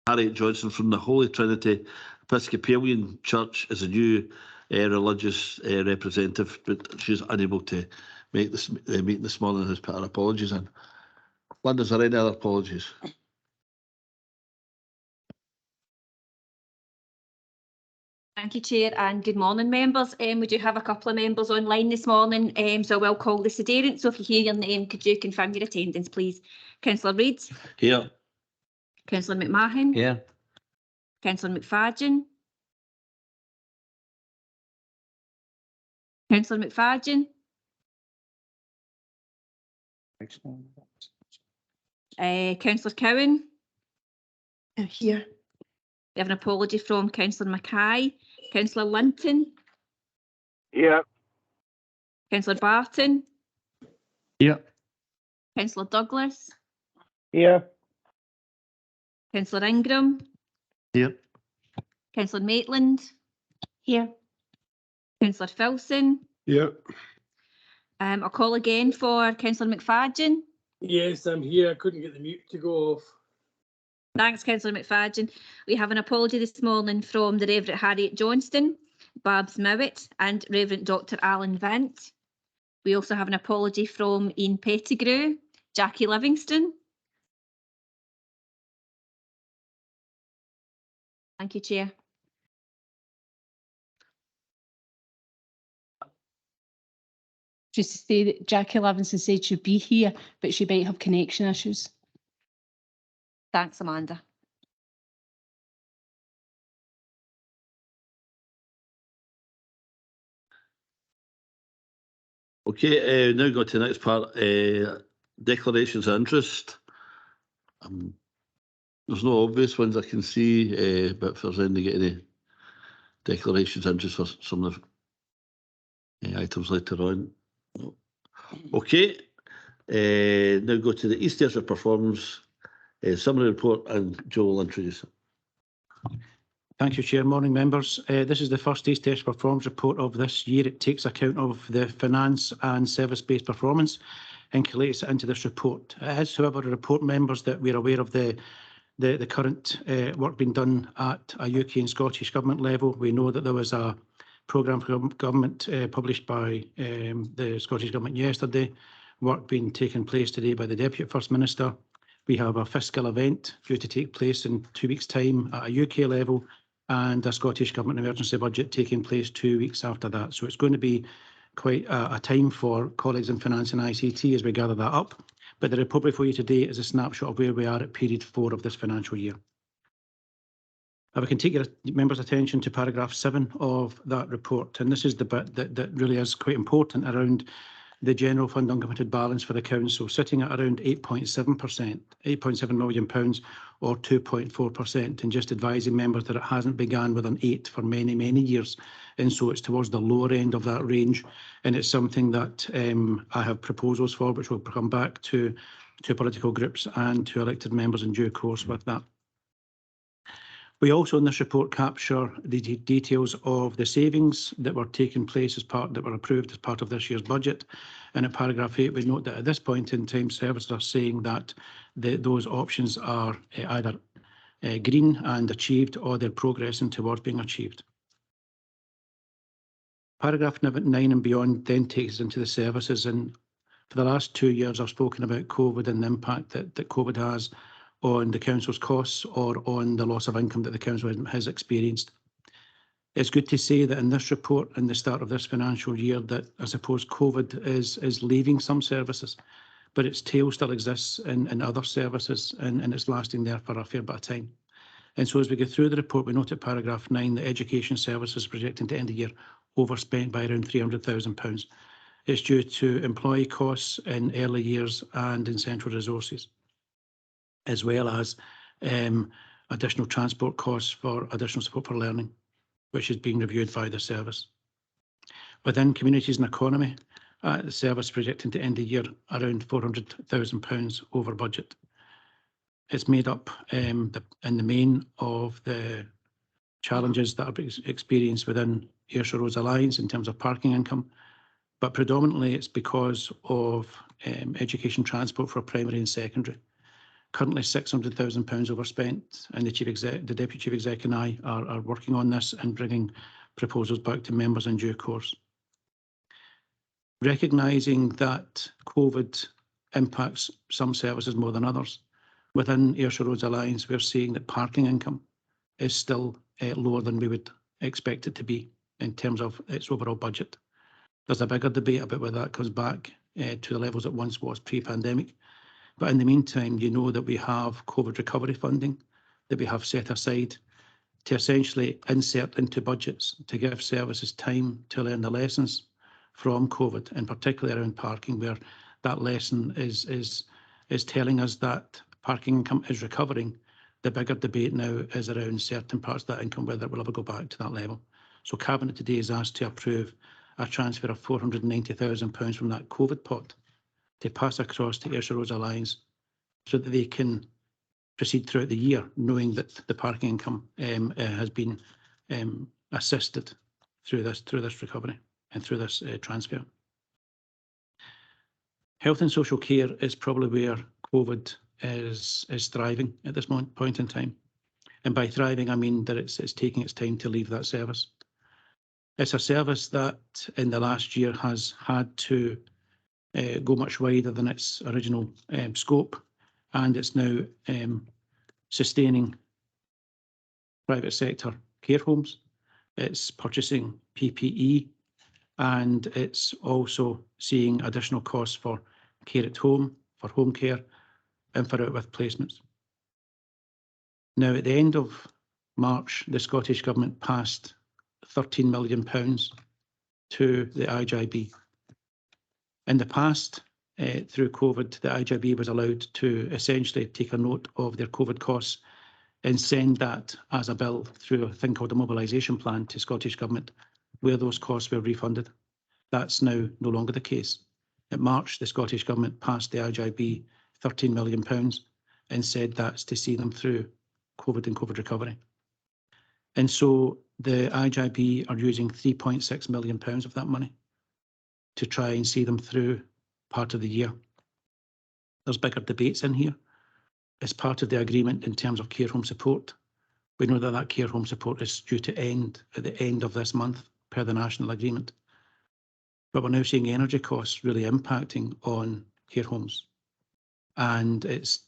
Harriet Johnson from the Holy Trinity Episcopalian Church is a new religious representative, but she's unable to make this meeting this morning and has put her apologies in. Linda, is there any other apologies? Thank you, Chair, and good morning, members. We do have a couple of members online this morning, so I will call the sedarian. So if you hear your name, could you confirm your attendance, please? Councillor Reid. Here. Councillor McMahon. Here. Councillor McFadden. Councillor McFadden. Councillor Cowan. Here. We have an apology from Councillor Mackay. Councillor Linton. Here. Councillor Barton. Here. Councillor Douglas. Here. Councillor Ingram. Here. Councillor Maitland. Here. Councillor Filson. Here. I'll call again for Councillor McFadden. Yes, I'm here. I couldn't get the mute to go off. Thanks, Councillor McFadden. We have an apology this morning from the Reverend Harriet Johnston, Babs Mowat and Reverend Dr Alan Vint. We also have an apology from Ian Pettigrew, Jackie Livingston. Thank you, Chair. Just to say that Jackie Livingston said she'd be here, but she might have connection issues. Thanks, Amanda. Okay, now go to the next part, declarations of interest. There's no obvious ones I can see, but if there's any declarations of interest for some of the items later on. No. Okay, now go to the East Ayrshire Performance Summary Report, and Joe will introduce it. Thank you, Chair. Morning, members. This is the first East Ayrshire Performance Report of this year. It takes account of the finance and service-based performance and collates it into this report. It is, however, a report, members, that we're aware of the current work being done at a UK and Scottish Government level. We know that there was a programme for government published by the Scottish Government yesterday, work being taken place today by the Deputy First Minister. We have a fiscal event due to take place in 2 weeks' time at a UK level, and a Scottish Government emergency budget taking place 2 weeks after that. So it's going to be quite a time for colleagues in finance and ICT as we gather that up. But the report before you today is a snapshot of where we are at period 4 of this financial year. If I can take your members' attention to paragraph 7 of that report, and this is the bit that really is quite important around the general fund uncommitted balance for the council, sitting at around 8.7%, £8.7 million or 2.4%, and just advising members that it hasn't begun with an 8 for many, many years, and so it's towards the lower end of that range, and it's something that I have proposals for, which will come back to political groups and to elected members in due course with that. We also in this report capture the details of the savings that were taking place that were approved as part of this year's budget. And at paragraph 8, we note that at this point in time, services are saying that those options are either green and achieved, or they're progressing towards being achieved. Paragraph 9 and beyond then takes us into the services. And for the last 2 years, I've spoken about COVID and the impact that COVID has on the council's costs or on the loss of income that the council has experienced. It's good to say that in this report, in the start of this financial year, that I suppose COVID is leaving some services, but its tail still exists in other services, and it's lasting there for a fair bit of time. And so as we go through the report, we note at paragraph 9 that education services projecting to end the year overspent by around £300,000. It's due to employee costs in early years and in central resources, as well as additional transport costs for additional support for learning, which is being reviewed by the service. Within communities and economy, the service projecting to end the year around £400,000 over budget. It's made up in the main of the challenges that are experienced within Ayrshire Roads Alliance in terms of parking income, but predominantly it's because of education transport for primary and secondary. Currently £600,000 overspent, and the Deputy Chief Exec and I are working on this and bringing proposals back to members in due course. Recognising that COVID impacts some services more than others, within Ayrshire Roads Alliance, we're seeing that parking income is still lower than we would expect it to be in terms of its overall budget. There's a bigger debate about whether that comes back to the levels it once was pre-pandemic. But in the meantime, you know that we have COVID recovery funding that we have set aside to essentially insert into budgets to give services time to learn the lessons from COVID, and particularly around parking, where that lesson is telling us that parking income is recovering. The bigger debate now is around certain parts of that income, whether it will ever go back to that level. So Cabinet today is asked to approve a transfer of £490,000 from that COVID pot to pass across to Ayrshire Roads Alliance so that they can proceed throughout the year, knowing that the parking income has been assisted through this recovery and through this transfer. Health and social care is probably where COVID is thriving at this point in time. And by thriving, I mean that it's taking its time to leave that service. It's a service that in the last year has had to go much wider than its original scope, and it's now sustaining private sector care homes. It's purchasing PPE, and it's also seeing additional costs for care at home, for home care, and for out-with placements. Now, at the end of March, the Scottish Government passed £13 million to the IJB. In the past, through COVID, the IJB was allowed to essentially take a note of their COVID costs and send that as a bill through a thing called a mobilisation plan to Scottish Government, where those costs were refunded. That's now no longer the case. In March, the Scottish Government passed the IJB £13 million and said that's to see them through COVID and COVID recovery. And so the IJB are using £3.6 million of that money to try and see them through part of the year. There's bigger debates in here. As part of the agreement in terms of care home support, we know that that care home support is due to end at the end of this month per the national agreement. But we're now seeing energy costs really impacting on care homes. And it's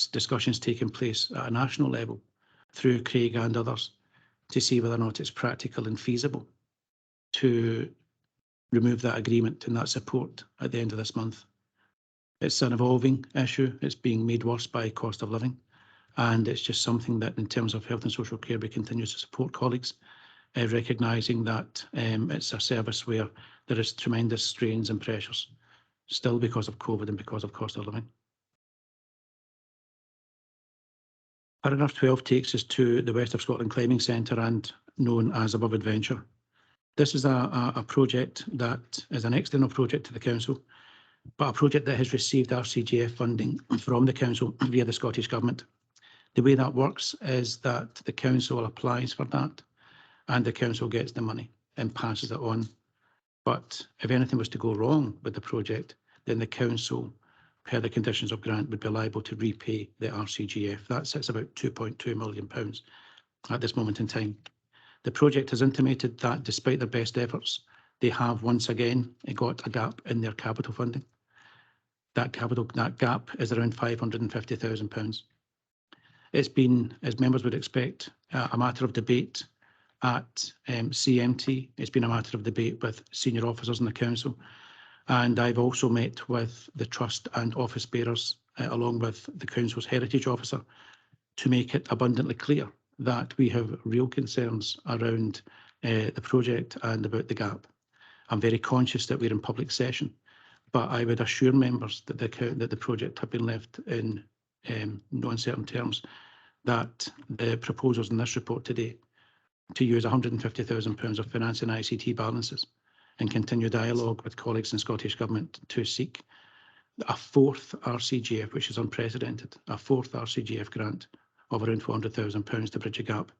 discussions taking place at a national level through Craig and others to see whether or not it's practical and feasible to remove that agreement and that support at the end of this month. It's an evolving issue. It's being made worse by cost of living. And it's just something that in terms of health and social care, we continue to support colleagues, recognising that it's a service where there is tremendous strains and pressures, still because of COVID and because of cost of living. Paragraph 12 takes us to the West of Scotland Climbing Centre, and known as Above Adventure. This is a project that is an external project to the Council, but a project that has received RCGF funding from the Council via the Scottish Government. The way that works is that the Council applies for that and the Council gets the money and passes it on. But if anything was to go wrong with the project, then the Council, per the conditions of grant, would be liable to repay the RCGF. That sits about £2.2 million at this moment in time. The project has intimated that despite their best efforts, they have once again got a gap in their capital funding. That gap is around £550,000. It's been, as members would expect, a matter of debate at CMT. It's been a matter of debate with senior officers in the Council. And I've also met with the Trust and office bearers, along with the Council's Heritage Officer, to make it abundantly clear that we have real concerns around the project and about the gap. I'm very conscious that we're in public session, but I would assure members that the project have been left in no uncertain terms, that the proposals in this report today to use £150,000 of finance and ICT balances and continue dialogue with colleagues in Scottish Government to seek a fourth RCGF, which is unprecedented, a fourth RCGF grant of around £400,000 to bridge a gap,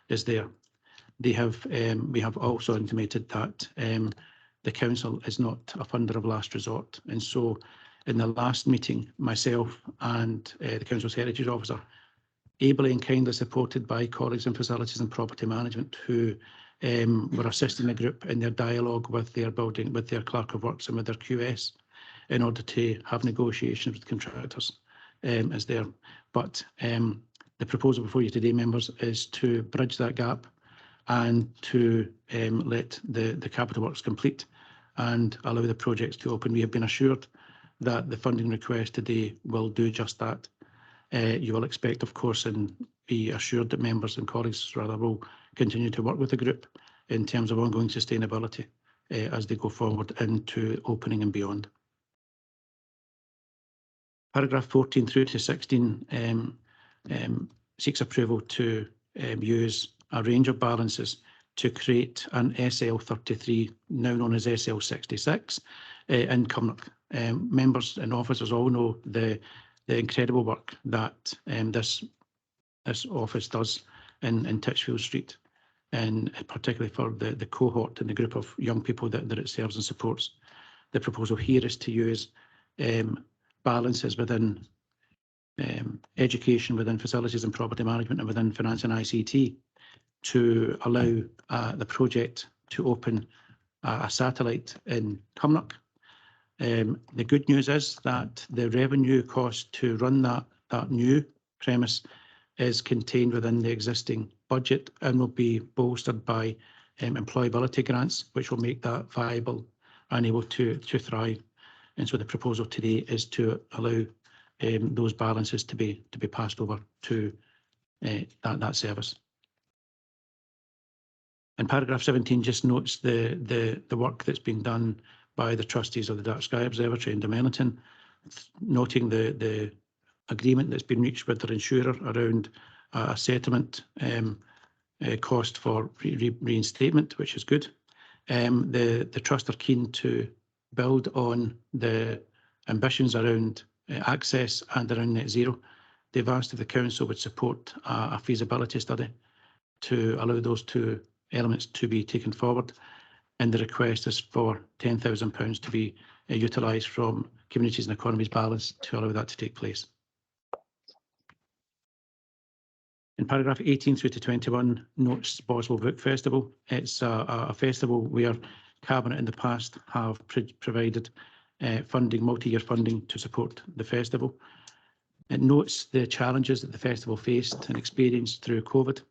is there. We have also intimated that the Council is not a funder of last resort, and so in the last meeting, myself and the Council's Heritage Officer, ably and kindly supported by colleagues in Facilities and Property Management who were assisting the group in their dialogue with their building, with their Clerk of Works and with their QS in order to have negotiations with contractors as there. But the proposal before you today, members, is to bridge that gap and to let the capital works complete and allow the projects to open. We have been assured that the funding request today will do just that. You will expect, of course, and be assured that members and colleagues rather will continue to work with the group in terms of ongoing sustainability as they go forward into opening and beyond. Paragraph 14 through to 16 seeks approval to use a range of balances to create an SL33, now known as SL66, in Cumnock. Members and officers all know the incredible work that this office does in Titchfield Street, and particularly for the cohort and the group of young people that it serves and supports. The proposal here is to use balances within education, within facilities and property management, and within finance and ICT to allow the project to open a satellite in Cumnock. The good news is that the revenue cost to run that new premise is contained within the existing budget and will be bolstered by employability grants, which will make that viable and able to thrive. And so the proposal today is to allow those balances to be passed over to that service. And paragraph 17 just notes the work that's been done by the trustees of the Dark Sky Observatory in Dunmelliton, noting the agreement that's been reached with their insurer around a settlement cost for reinstatement, which is good. The trust are keen to build on the ambitions around access and around net zero. They've asked if the council would support a feasibility study to allow those two elements to be taken forward, and the request is for £10,000 to be utilised from Communities and Economies balance to allow that to take place. In paragraph 18 through to 21 notes Boswell Book Festival. It's a festival where Cabinet in the past have provided funding, multi-year funding to support the festival. It notes the challenges that the festival faced and experienced through COVID,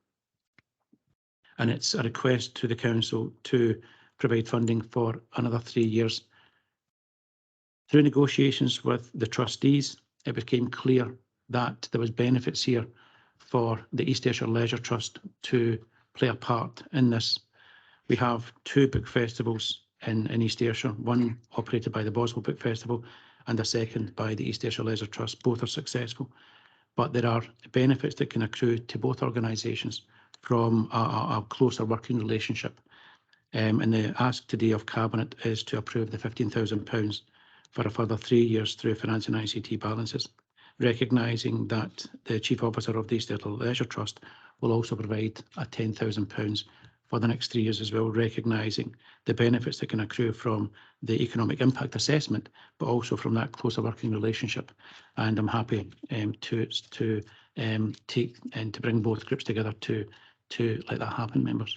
and it's a request to the council to provide funding for another 3 years. Through negotiations with the trustees, it became clear that there was benefits here for the East Ayrshire Leisure Trust to play a part in this. We have 2 book festivals in East Ayrshire, one operated by the Boswell Book Festival and a second by the East Ayrshire Leisure Trust. Both are successful, but there are benefits that can accrue to both organisations from a closer working relationship. And the ask today of Cabinet is to approve the £15,000 for a further 3 years through finance and ICT balances, recognising that the Chief Officer of the East Ayrshire Leisure Trust will also provide a £10,000 for the next 3 years as well, recognising the benefits that can accrue from the economic impact assessment, but also from that closer working relationship. And I'm happy to take and to bring both groups together to let that happen, members.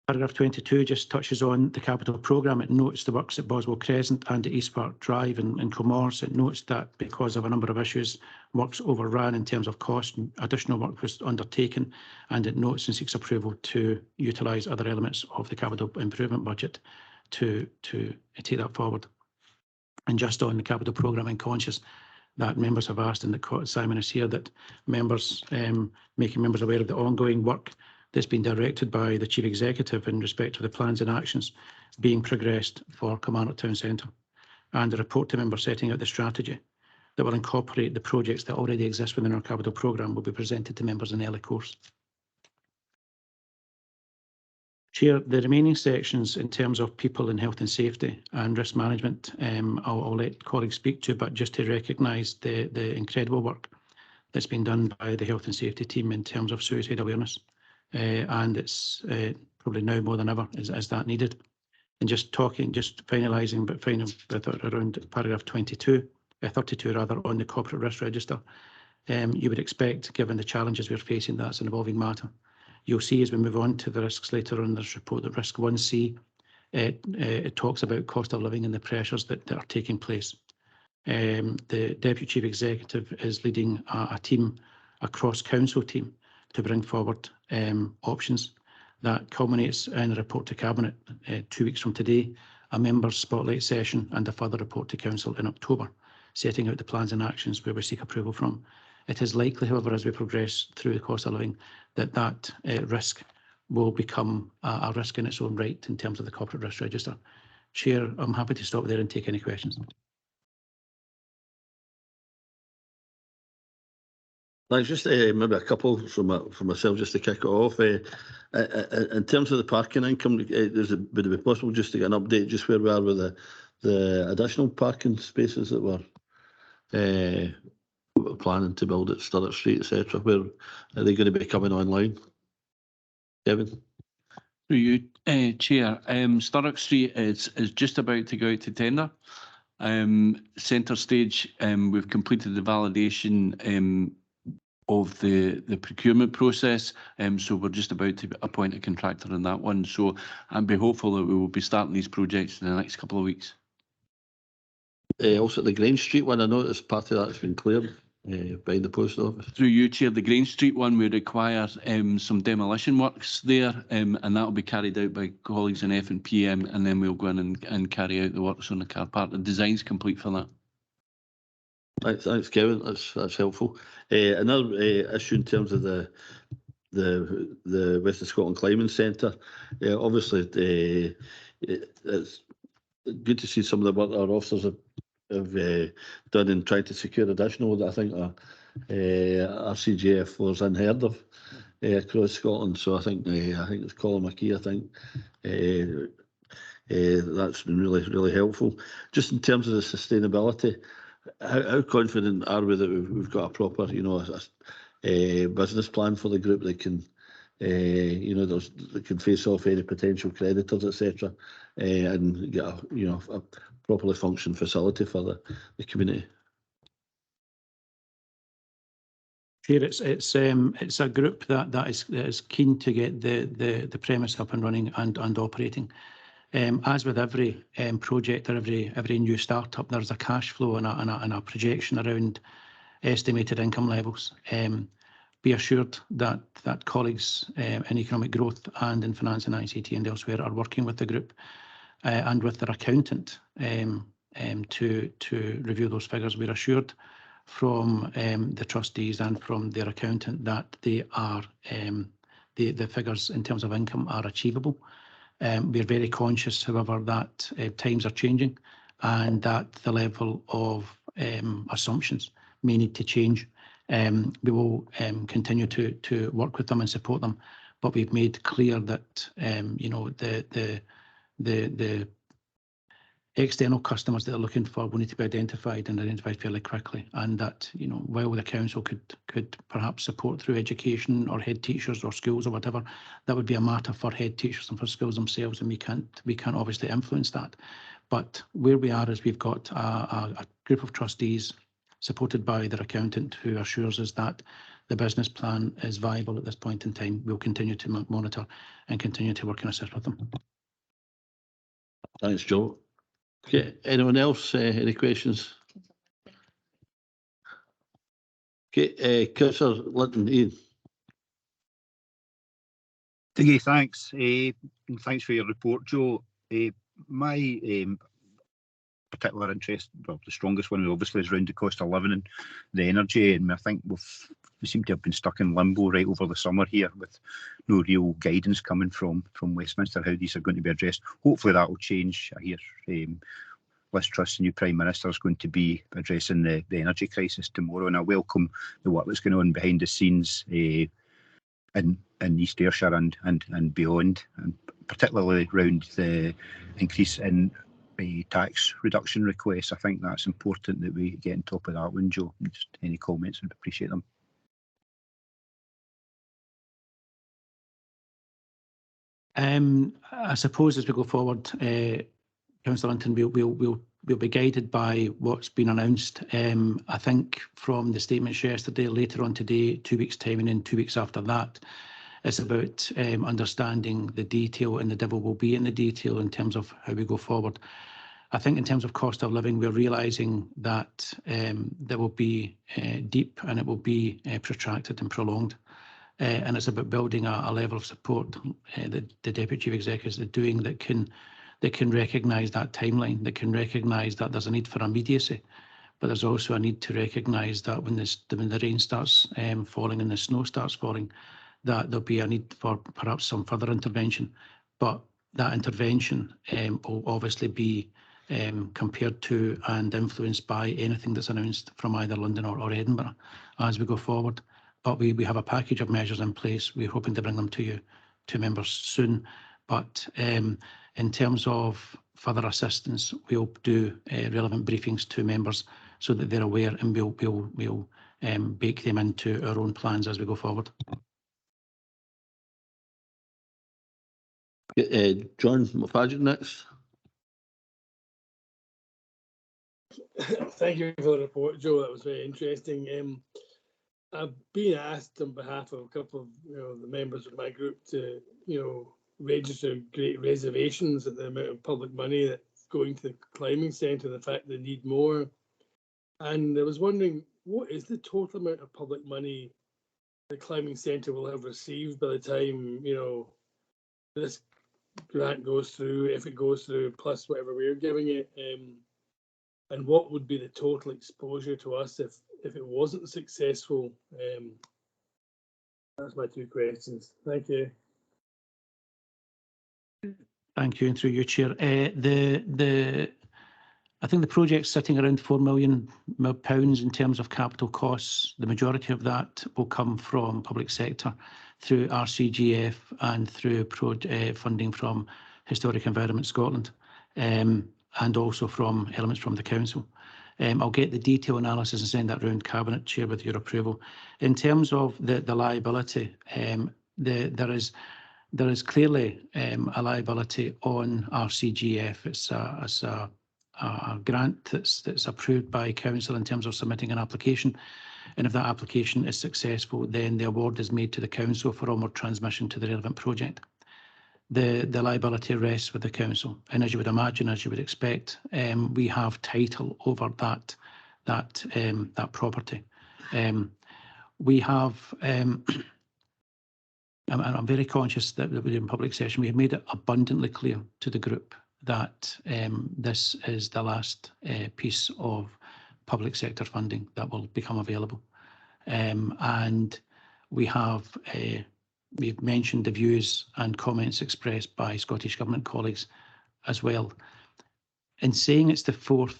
Paragraph 22 just touches on the capital programme. It notes the works at Boswell Crescent and at East Park Drive in Comores. It notes that because of a number of issues, works overran in terms of cost, and additional work was undertaken, and it notes and seeks approval to utilise other elements of the capital improvement budget to take that forward. And just on the capital programme, I'm conscious that members have asked, and that Simon is here, that members, making members aware of the ongoing work that's been directed by the Chief Executive in respect of the plans and actions being progressed for Kilmarnock Town Centre, and a report to members setting out the strategy that will incorporate the projects that already exist within our capital programme will be presented to members in early course. Chair, the remaining sections in terms of people and health and safety and risk management, I'll let colleagues speak to, but just to recognise the incredible work that's been done by the health and safety team in terms of suicide awareness. And it's probably now more than ever is that needed. And just finalising, but final with around paragraph 32 rather, on the corporate risk register. You would expect, given the challenges we're facing, that's an evolving matter. You'll see as we move on to the risks later on in this report that risk 1C, it talks about cost of living and the pressures that are taking place. The Deputy Chief Executive is leading a team, a cross-council team, to bring forward options that culminates in a report to Cabinet 2 weeks from today, a members' spotlight session and a further report to Council in October, setting out the plans and actions where we seek approval from. It is likely, however, as we progress through the cost of living, that risk will become a risk in its own right in terms of the corporate risk register. Chair, I'm happy to stop there and take any questions. Thanks. Just maybe a couple from myself just to kick it off. In terms of the parking income, would it be possible just to get an update just where we are with the additional parking spaces that we're planning to build at Stirrup Street, etc.? Where are they going to be coming online? Kevin? Through you, Chair. Stirrup Street is just about to go out to tender. Centre stage, we've completed the validation of the procurement process, so we're just about to appoint a contractor on that one. So I'm be hopeful that we will be starting these projects in the next couple of weeks. Also the Grange Street one, I noticed part of that's been cleared by the post office. Through you, Chair, the Grange Street one, we require some demolition works there, and that will be carried out by colleagues in F&PM, and then we'll go in and carry out the works on the car park. The design's complete for that. Thanks, Kevin. That's helpful. Another issue in terms of the West of Scotland Climbing Centre. Obviously, it's good to see some of the work our officers have done in trying to secure additional. I think RCGF was unheard of across Scotland. So I think it's Colin McKee. I think that's been really helpful. Just in terms of the sustainability. How confident are we that we've got a proper, a business plan for the group that can, that can face off any potential creditors, etc., and get a properly functioning facility for the community? Here, it's a group that is keen to get the premise up and running and operating. As with every project or every new startup, there's a cash flow and a projection around estimated income levels. Be assured that colleagues in economic growth and in finance and ICT and elsewhere are working with the group and with their accountant to review those figures. We're assured from the trustees and from their accountant that they are the figures in terms of income are achievable. We're very conscious, however, that times are changing and that the level of assumptions may need to change. We will continue to work with them and support them, but we've made clear that the external customers that are looking for will need to be identified fairly quickly, and that while the council could perhaps support through education or head teachers or schools or whatever, that would be a matter for head teachers and for schools themselves, and we can't obviously influence that. But where we are is we've got a group of trustees supported by their accountant who assures us that the business plan is viable at this point in time. We'll continue to monitor and continue to work and assist with them. Thanks, Joe. Okay, anyone else? Any questions? Okay, Councillor Linton, Ian. Okay, thanks. And thanks for your report, Joe. My particular interest, well, the strongest one obviously is around the cost of living and the energy, and I think we seem to have been stuck in limbo right over the summer here with no real guidance coming from Westminster how these are going to be addressed. Hopefully that will change. I hear Liz Truss, the new Prime Minister, is going to be addressing the energy crisis tomorrow, and I welcome the work that's going on behind the scenes in East Ayrshire and beyond, and particularly around the increase in tax reduction requests. I think that's important that we get on top of that one, Joe. Just any comments, I'd appreciate them. I suppose as we go forward, Councillor Linton, we'll be guided by what's been announced. I think from the statements yesterday, later on today, 2 weeks' time, and then 2 weeks after that, it's about understanding the detail, and the devil will be in the detail in terms of how we go forward. I think in terms of cost of living, we're realising that there will be deep, and it will be protracted and prolonged. And it's about building a level of support that the Deputy Chief Executive is doing that can recognise that timeline, that can recognise that there's a need for immediacy, but there's also a need to recognise that when the rain starts falling and the snow starts falling, that there'll be a need for perhaps some further intervention. But that intervention will obviously be compared to and influenced by anything that's announced from either London or Edinburgh as we go forward. But we have a package of measures in place. We're hoping to bring them to you, to members soon. But in terms of further assistance, we'll do relevant briefings to members so that they're aware, and we'll bake them into our own plans as we go forward. John McFadden next. Thank you for the report, Joe. That was very interesting. I've been asked on behalf of a couple of the members of my group to register great reservations at the amount of public money that's going to the climbing centre, the fact they need more. And I was wondering, what is the total amount of public money the climbing centre will have received by the time this grant goes through, if it goes through, plus whatever we're giving it, and what would be the total exposure to us if it wasn't successful? That's my 2 questions. Thank you. Thank you, and through you, Chair. I think the project's sitting around £4 million in terms of capital costs. The majority of that will come from public sector through RCGF and through funding from Historic Environment Scotland, and also from elements from the council. I'll get the detail analysis and send that round Cabinet, Chair, with your approval. In terms of the liability, there is clearly a liability on RCGF. It's a grant that's approved by council in terms of submitting an application, and if that application is successful, then the award is made to the council for onward transmission to the relevant project. The liability rests with the council, and as you would imagine, as you would expect, we have title over that property. We have, and I'm very conscious that we're in public session, we have made it abundantly clear to the group that this is the last piece of public sector funding that will become available, and we've mentioned the views and comments expressed by Scottish Government colleagues as well. In saying it's the 4th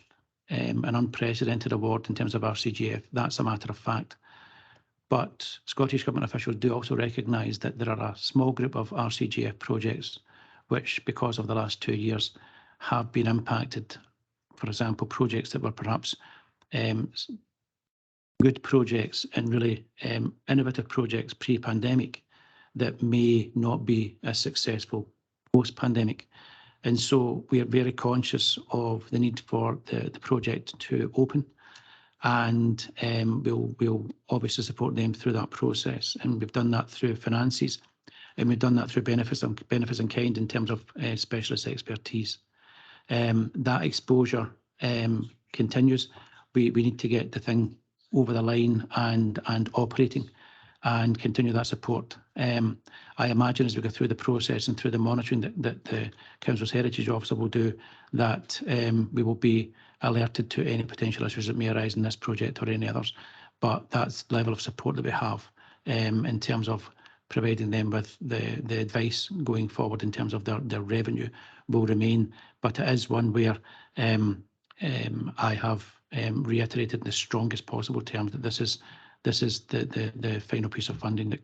an unprecedented award in terms of RCGF, that's a matter of fact. But Scottish Government officials do also recognise that there are a small group of RCGF projects which, because of the last 2 years, have been impacted. For example, projects that were perhaps good projects and really innovative projects pre-pandemic that may not be as successful post-pandemic. And so we are very conscious of the need for the project to open, and we'll obviously support them through that process. And we've done that through finances, and we've done that through benefits in kind in terms of specialist expertise. That exposure continues. We need to get the thing over the line and operating, and continue that support. I imagine as we go through the process and through the monitoring that the Council's Heritage Officer will do, that we will be alerted to any potential issues that may arise in this project or any others. But that's the level of support that we have in terms of providing them with the advice going forward in terms of their revenue will remain. But it is one where I have reiterated in the strongest possible terms that this is the final piece of funding that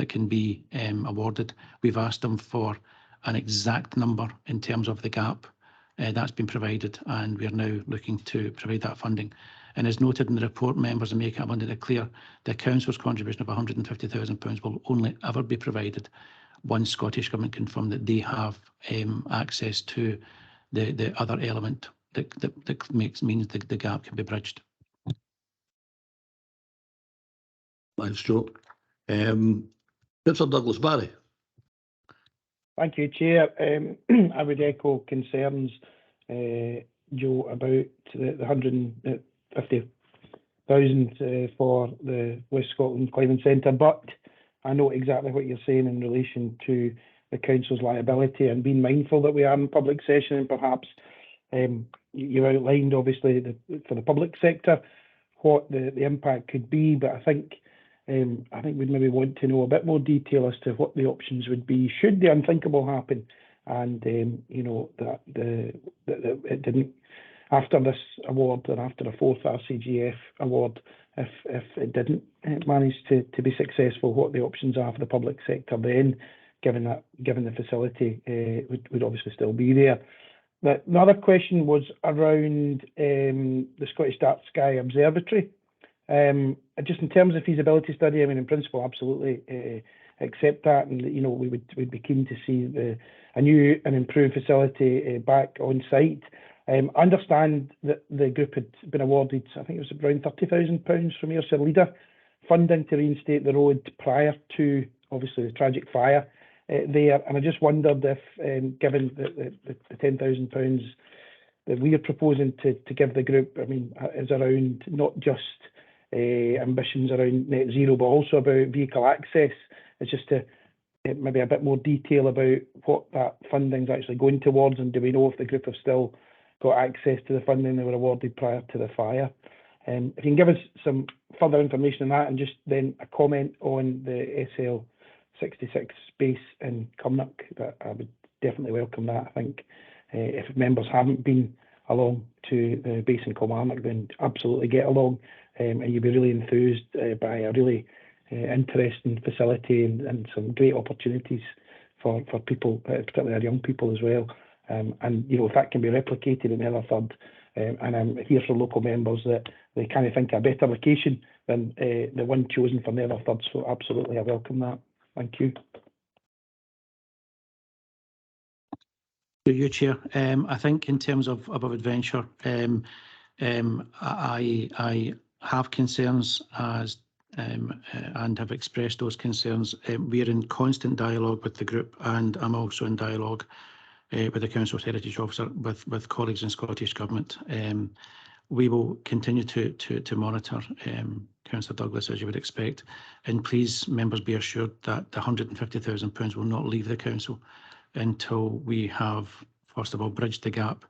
can be awarded. We've asked them for an exact number in terms of the gap. That's been provided, and we are now looking to provide that funding. And as noted in the report, members, and make it abundantly clear, the council's contribution of £150,000 will only ever be provided once Scottish Government confirm that they have access to the other element that means the gap can be bridged. Thanks, Joe. Councillor Douglas Barry. Thank you, Chair. I would echo concerns, Joe, about the 150,000 for the West Scotland Climbing Centre, but I know exactly what you're saying in relation to the council's liability and being mindful that we are in public session, and perhaps you outlined obviously for the public sector what the impact could be, but I think we'd maybe want to know a bit more detail as to what the options would be should the unthinkable happen, and you know, that it didn't, after this award or after a fourth RCGF award, if it didn't manage to be successful, what the options are for the public sector then, given the facility would obviously still be there. The other question was around the Scottish Dark Sky Observatory. Just in terms of feasibility study, I mean, in principle, absolutely accept that, and you know, we'd be keen to see a new and improved facility back on site. Understand that the group had been awarded, I think it was around £30,000 from Ayrshire Leader funding to reinstate the road prior to obviously the tragic fire there, and I just wondered if, given the £10,000 that we are proposing to give the group, I mean, is around not just ambitions around net zero, but also about vehicle access. It's just to maybe a bit more detail about what that funding is actually going towards, and do we know if the group have still got access to the funding they were awarded prior to the fire? If you can give us some further information on that, and just then a comment on the SL66 base in Cumnock, that I would definitely welcome that. I think if members haven't been along to the base in Kilmarnock, then absolutely get along, and you'll be really enthused by a really interesting facility and some great opportunities for people, particularly our young people as well. And you know, if that can be replicated in the other third, and I'm here for local members that they kind of think a better location than the one chosen for the other third, so absolutely I welcome that. Thank you. To you, Chair. I think in terms of Above Adventure, I have concerns as and have expressed those concerns. We're in constant dialogue with the group, and I'm also in dialogue with the Council's Heritage Officer, with colleagues in Scottish Government. We will continue to monitor Councillor Douglas, as you would expect, and please, members, be assured that the £150,000 will not leave the Council until we have, first of all, bridged the gap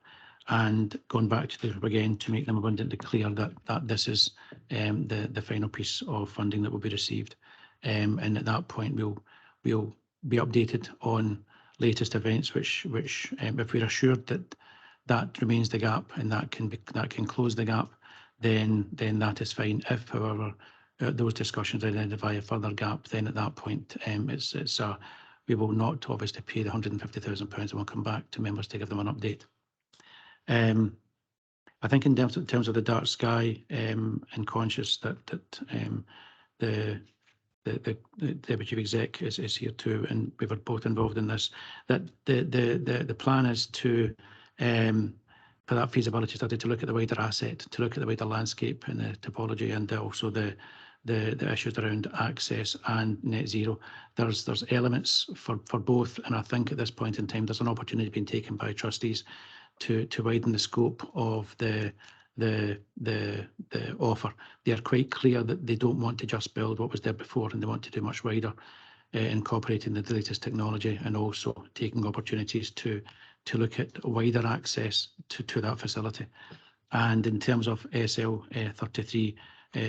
and gone back to the group again to make them abundantly clear that this is the final piece of funding that will be received. And at that point, we'll be updated on latest events, which if we're assured that remains the gap and that can close the gap, then that is fine. If, however, those discussions identify a further gap, then at that point we will not obviously pay the £150,000 and we'll come back to members to give them an update. I think in terms of the dark sky, and conscious that the Deputy Chief Exec is here too, and we were both involved in this, that the plan is to for that feasibility study to look at the wider asset, to look at the wider landscape and the topology, and also the issues around access and net zero. There's elements for both, and I think at this point in time there's an opportunity being taken by trustees to widen the scope of the offer. They are quite clear that they don't want to just build what was there before, and they want to do much wider, incorporating the latest technology and also taking opportunities to look at wider access to that facility. And in terms of SL33,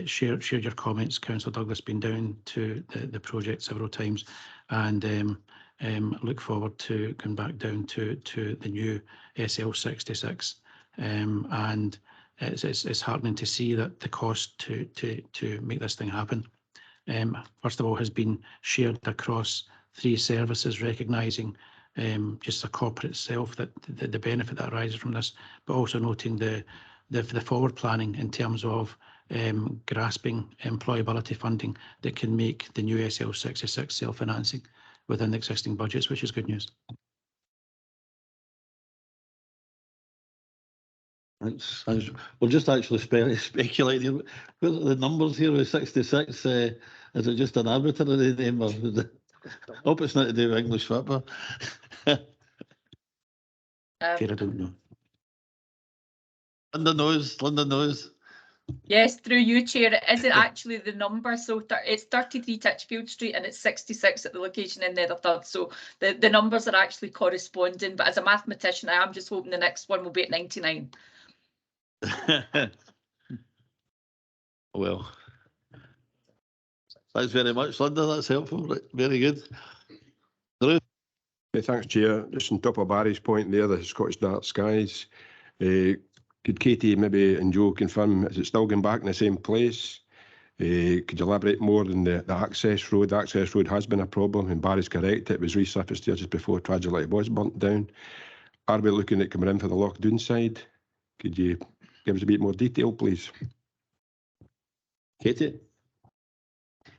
shared your comments. Councillor Douglas been down to the project several times, and look forward to going back down to the new SL66. And it's heartening to see that the cost to make this thing happen, first of all, has been shared across 3 services, recognising just the corporate itself, that the benefit that arises from this, but also noting the forward planning in terms of grasping employability funding that can make the new SL66 self-financing. within the existing budgets, which is good news. Thanks. We're just actually speculating. What are the numbers here with 66? Is it just an arbitrary name? Or hope it's not to do with English football. Chair, I don't know. Linda knows. Yes, through you, Chair, it isn't actually the number. So it's 33 Titchfield Street and it's 66 at the location in Netherthurst. So the numbers are actually corresponding. But as a mathematician, I am just hoping the next one will be at 99. Well, thanks very much, Linda. That's helpful. Right. Very good. Drew? Thanks, Chair. Just on top of Barry's point there, the Scottish Dark Skies. Could Katie maybe and Joe confirm, is it still going back in the same place? Could you elaborate more on the access road? The access road has been a problem, and Barry's correct. It was resurfaced there just before tragically it was burnt down. Are we looking at coming in for the Lochdoon side? Could you give us a bit more detail, please? Katie?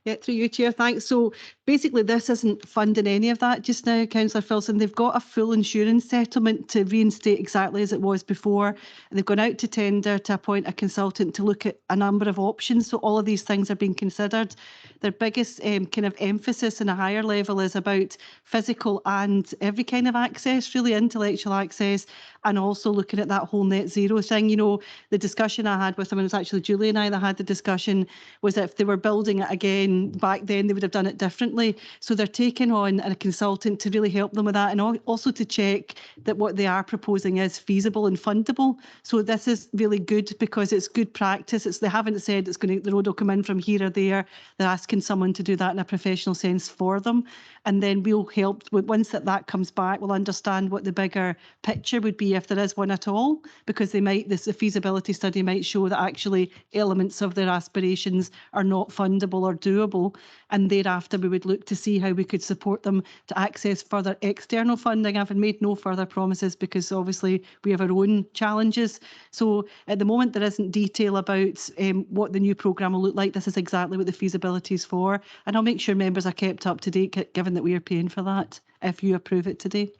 Yeah, through you, Chair, thanks. So basically this isn't funding any of that just now, Councillor Filson. They've got a full insurance settlement to reinstate exactly as it was before. And they've gone out to tender to appoint a consultant to look at a number of options. So all of these things are being considered. Their biggest kind of emphasis in a higher level is about physical and every kind of access, really intellectual access, and also looking at that whole net zero thing. You know, the discussion I had with them, and it was actually Julie and I that had the discussion, was that if they were building it again back then, they would have done it differently. So they're taking on a consultant to really help them with that, and also to check that what they are proposing is feasible and fundable. So this is really good because it's good practice. They haven't said it's going to, the road will come in from here or there. They're asking someone to do that in a professional sense for them. And then we'll help, once that comes back, we'll understand what the bigger picture would be if there is one at all, because they might, the feasibility study might show that actually elements of their aspirations are not fundable or doable. And thereafter we would look to see how we could support them to access further external funding. I've made no further promises because obviously we have our own challenges. So at the moment there isn't detail about what the new programme will look like. This is exactly what the feasibility is for. And I'll make sure members are kept up to date, given that we are paying for that, if you approve it today.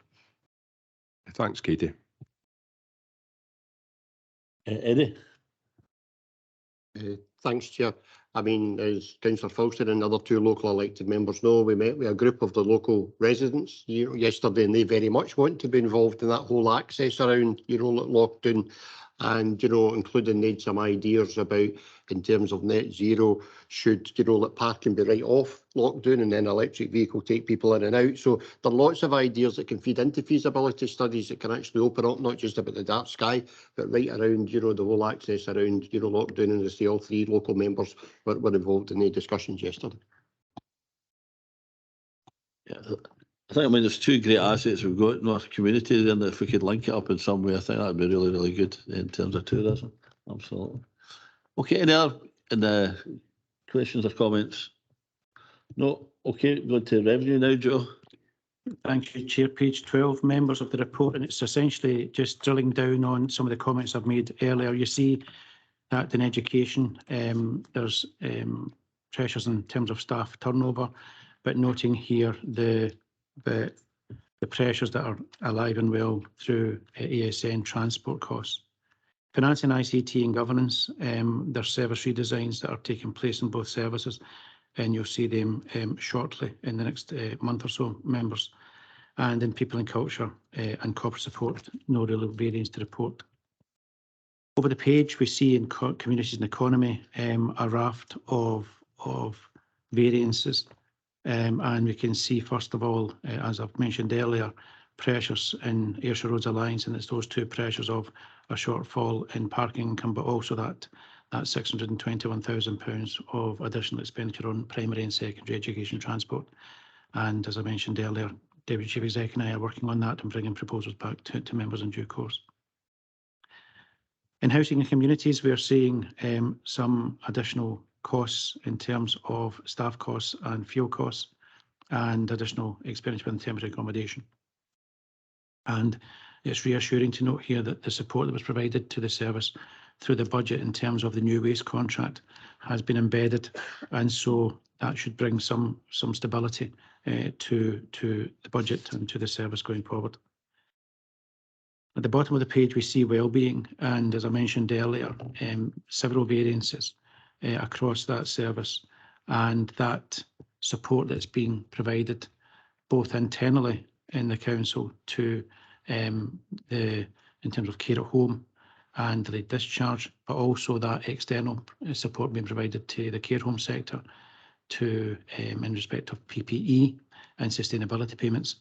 Thanks, Katie. Eddie? Thanks, Chair. I mean, as Councillor Filson and the other two local elected members know, we met with a group of the local residents yesterday, and they very much want to be involved in that whole access around, Lochdoon, and, including they had some ideas about, in terms of net zero, should, let parking be right off Lochdoon and then electric vehicle take people in and out. So there are lots of ideas that can feed into feasibility studies that can actually open up, not just about the dark sky, but right around, the whole access around, Lochdoon, and as all three local members were involved in the discussions yesterday. Yeah, I think, there's two great assets we've got in our community, and if we could link it up in some way, I think that'd be really, really good in terms of tourism. Absolutely. Okay, any other questions or comments? No. Okay, go to revenue now, Joe. Thank you, Chair. Page 12, members of the report, and it's essentially just drilling down on some of the comments I've made earlier. You see that in education, there's pressures in terms of staff turnover, but noting here the pressures that are alive and well through ASN transport costs. Finance and ICT and governance, there's service redesigns that are taking place in both services, and you'll see them shortly in the next month or so, members. And in people and culture and corporate support, no real variance to report. Over the page, we see in communities and economy a raft of variances. And we can see, first of all, as I've mentioned earlier, pressures in Ayrshire Roads Alliance, and it's those two pressures of a shortfall in parking income, but also that £621,000 of additional expenditure on primary and secondary education transport. And as I mentioned earlier, Deputy Chief Exec and I are working on that and bringing proposals back to members in due course. In housing and communities, we are seeing some additional costs in terms of staff costs and fuel costs, and additional expenditure in temporary accommodation. And it's reassuring to note here that the support that was provided to the service through the budget in terms of the new waste contract has been embedded, and so that should bring some stability to the budget and to the service going forward. At the bottom of the page, we see wellbeing, and as I mentioned earlier, several variances across that service, and that support that's being provided both internally in the council to in terms of care at home and delayed discharge, but also that external support being provided to the care home sector in respect of PPE and sustainability payments,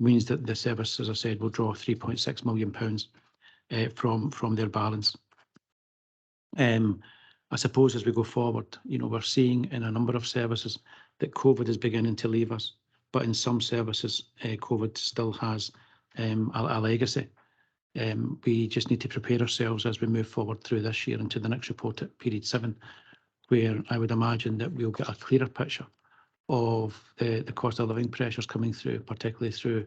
means that the service, as I said, will draw £3.6 million from their balance. I suppose as we go forward, we're seeing in a number of services that COVID is beginning to leave us, but in some services, COVID still has a legacy. We just need to prepare ourselves as we move forward through this year into the next report at period 7, where I would imagine that we'll get a clearer picture of the cost of living pressures coming through, particularly through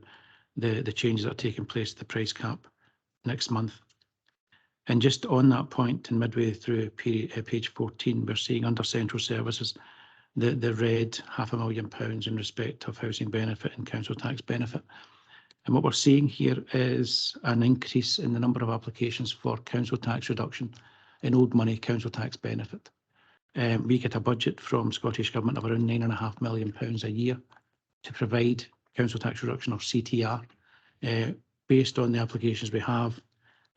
the changes that are taking place, the price cap next month. And just on that point, and midway through page 14, we're seeing under central services the red £500,000 in respect of housing benefit and council tax benefit. And what we're seeing here is an increase in the number of applications for council tax reduction in old money council tax benefit. We get a budget from Scottish Government of around £9.5 million a year to provide council tax reduction, or CTR. Based on the applications we have,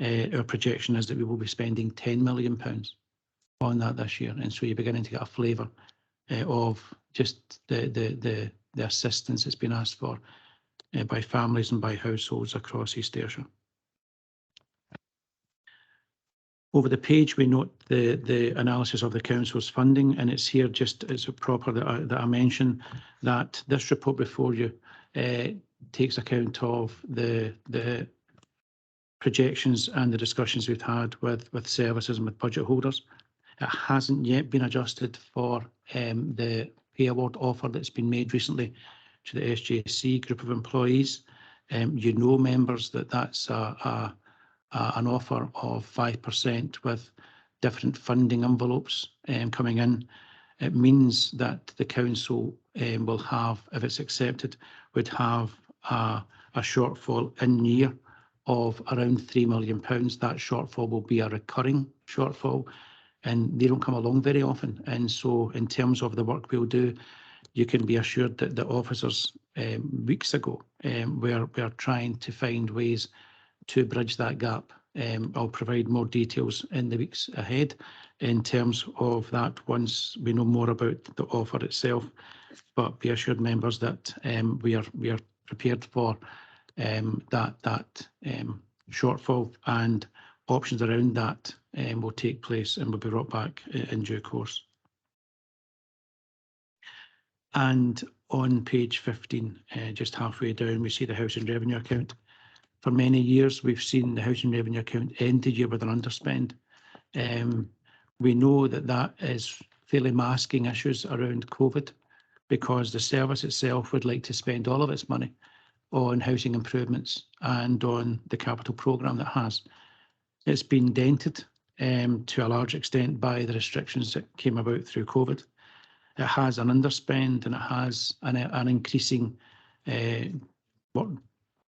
our projection is that we will be spending £10 million on that this year. And so you're beginning to get a flavour of just the assistance that's been asked for by families and by households across East Ayrshire. Over the page, we note the analysis of the council's funding, and it's here just as proper that I mention that this report before you takes account of the projections and the discussions we've had with services and with budget holders. It hasn't yet been adjusted for the pay award offer that's been made recently to the SJC group of employees. Members, that's an offer of 5% with different funding envelopes coming in. It means that the council will have, if it's accepted, would have a shortfall in year of around £3 million. That shortfall will be a recurring shortfall, and they don't come along very often. And so in terms of the work we'll do, you can be assured that the officers weeks ago were trying to find ways to bridge that gap. I'll provide more details in the weeks ahead in terms of that once we know more about the offer itself. But be assured, members, that we are prepared for that shortfall, and options around that will take place and will be brought back in due course. And on page 15, just halfway down, we see the housing revenue account. For many years, we've seen the housing revenue account end the year with an underspend. We know that is fairly masking issues around COVID, because the service itself would like to spend all of its money on housing improvements and on the capital programme that has. It's been dented to a large extent by the restrictions that came about through COVID. It has an underspend, and it has an increasing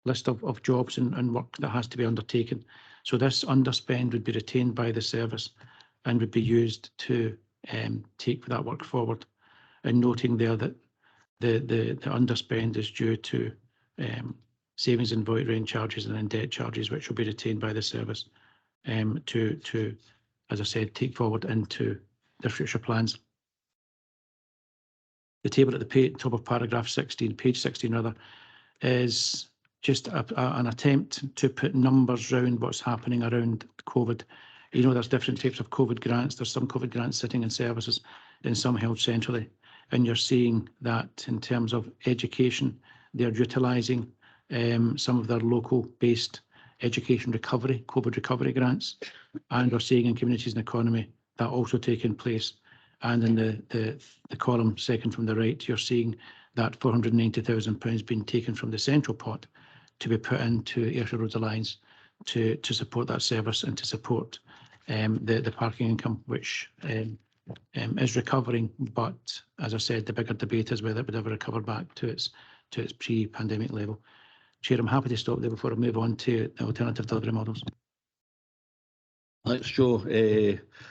list of jobs and work that has to be undertaken. So this underspend would be retained by the service and would be used to take that work forward. And noting there that the underspend is due to savings in void rent charges and in debt charges, which will be retained by the service to, as I said, take forward into their future plans. The table at the top of paragraph 16, page 16 rather, is just an attempt to put numbers around what's happening around COVID. There's different types of COVID grants. There's some COVID grants sitting in services and some held centrally. And you're seeing that in terms of education, they're utilising some of their local-based education recovery, COVID recovery grants. And we're seeing in communities and economy that also taking place. And in the column second from the right, you're seeing that £490,000 being taken from the central pot to be put into Ayrshire Roads Alliance to support that service and to support the parking income, which is recovering, but as I said, the bigger debate is whether it would ever recover back to its pre-pandemic level. Chair, I'm happy to stop there before I move on to the alternative delivery models. Thanks, Joe.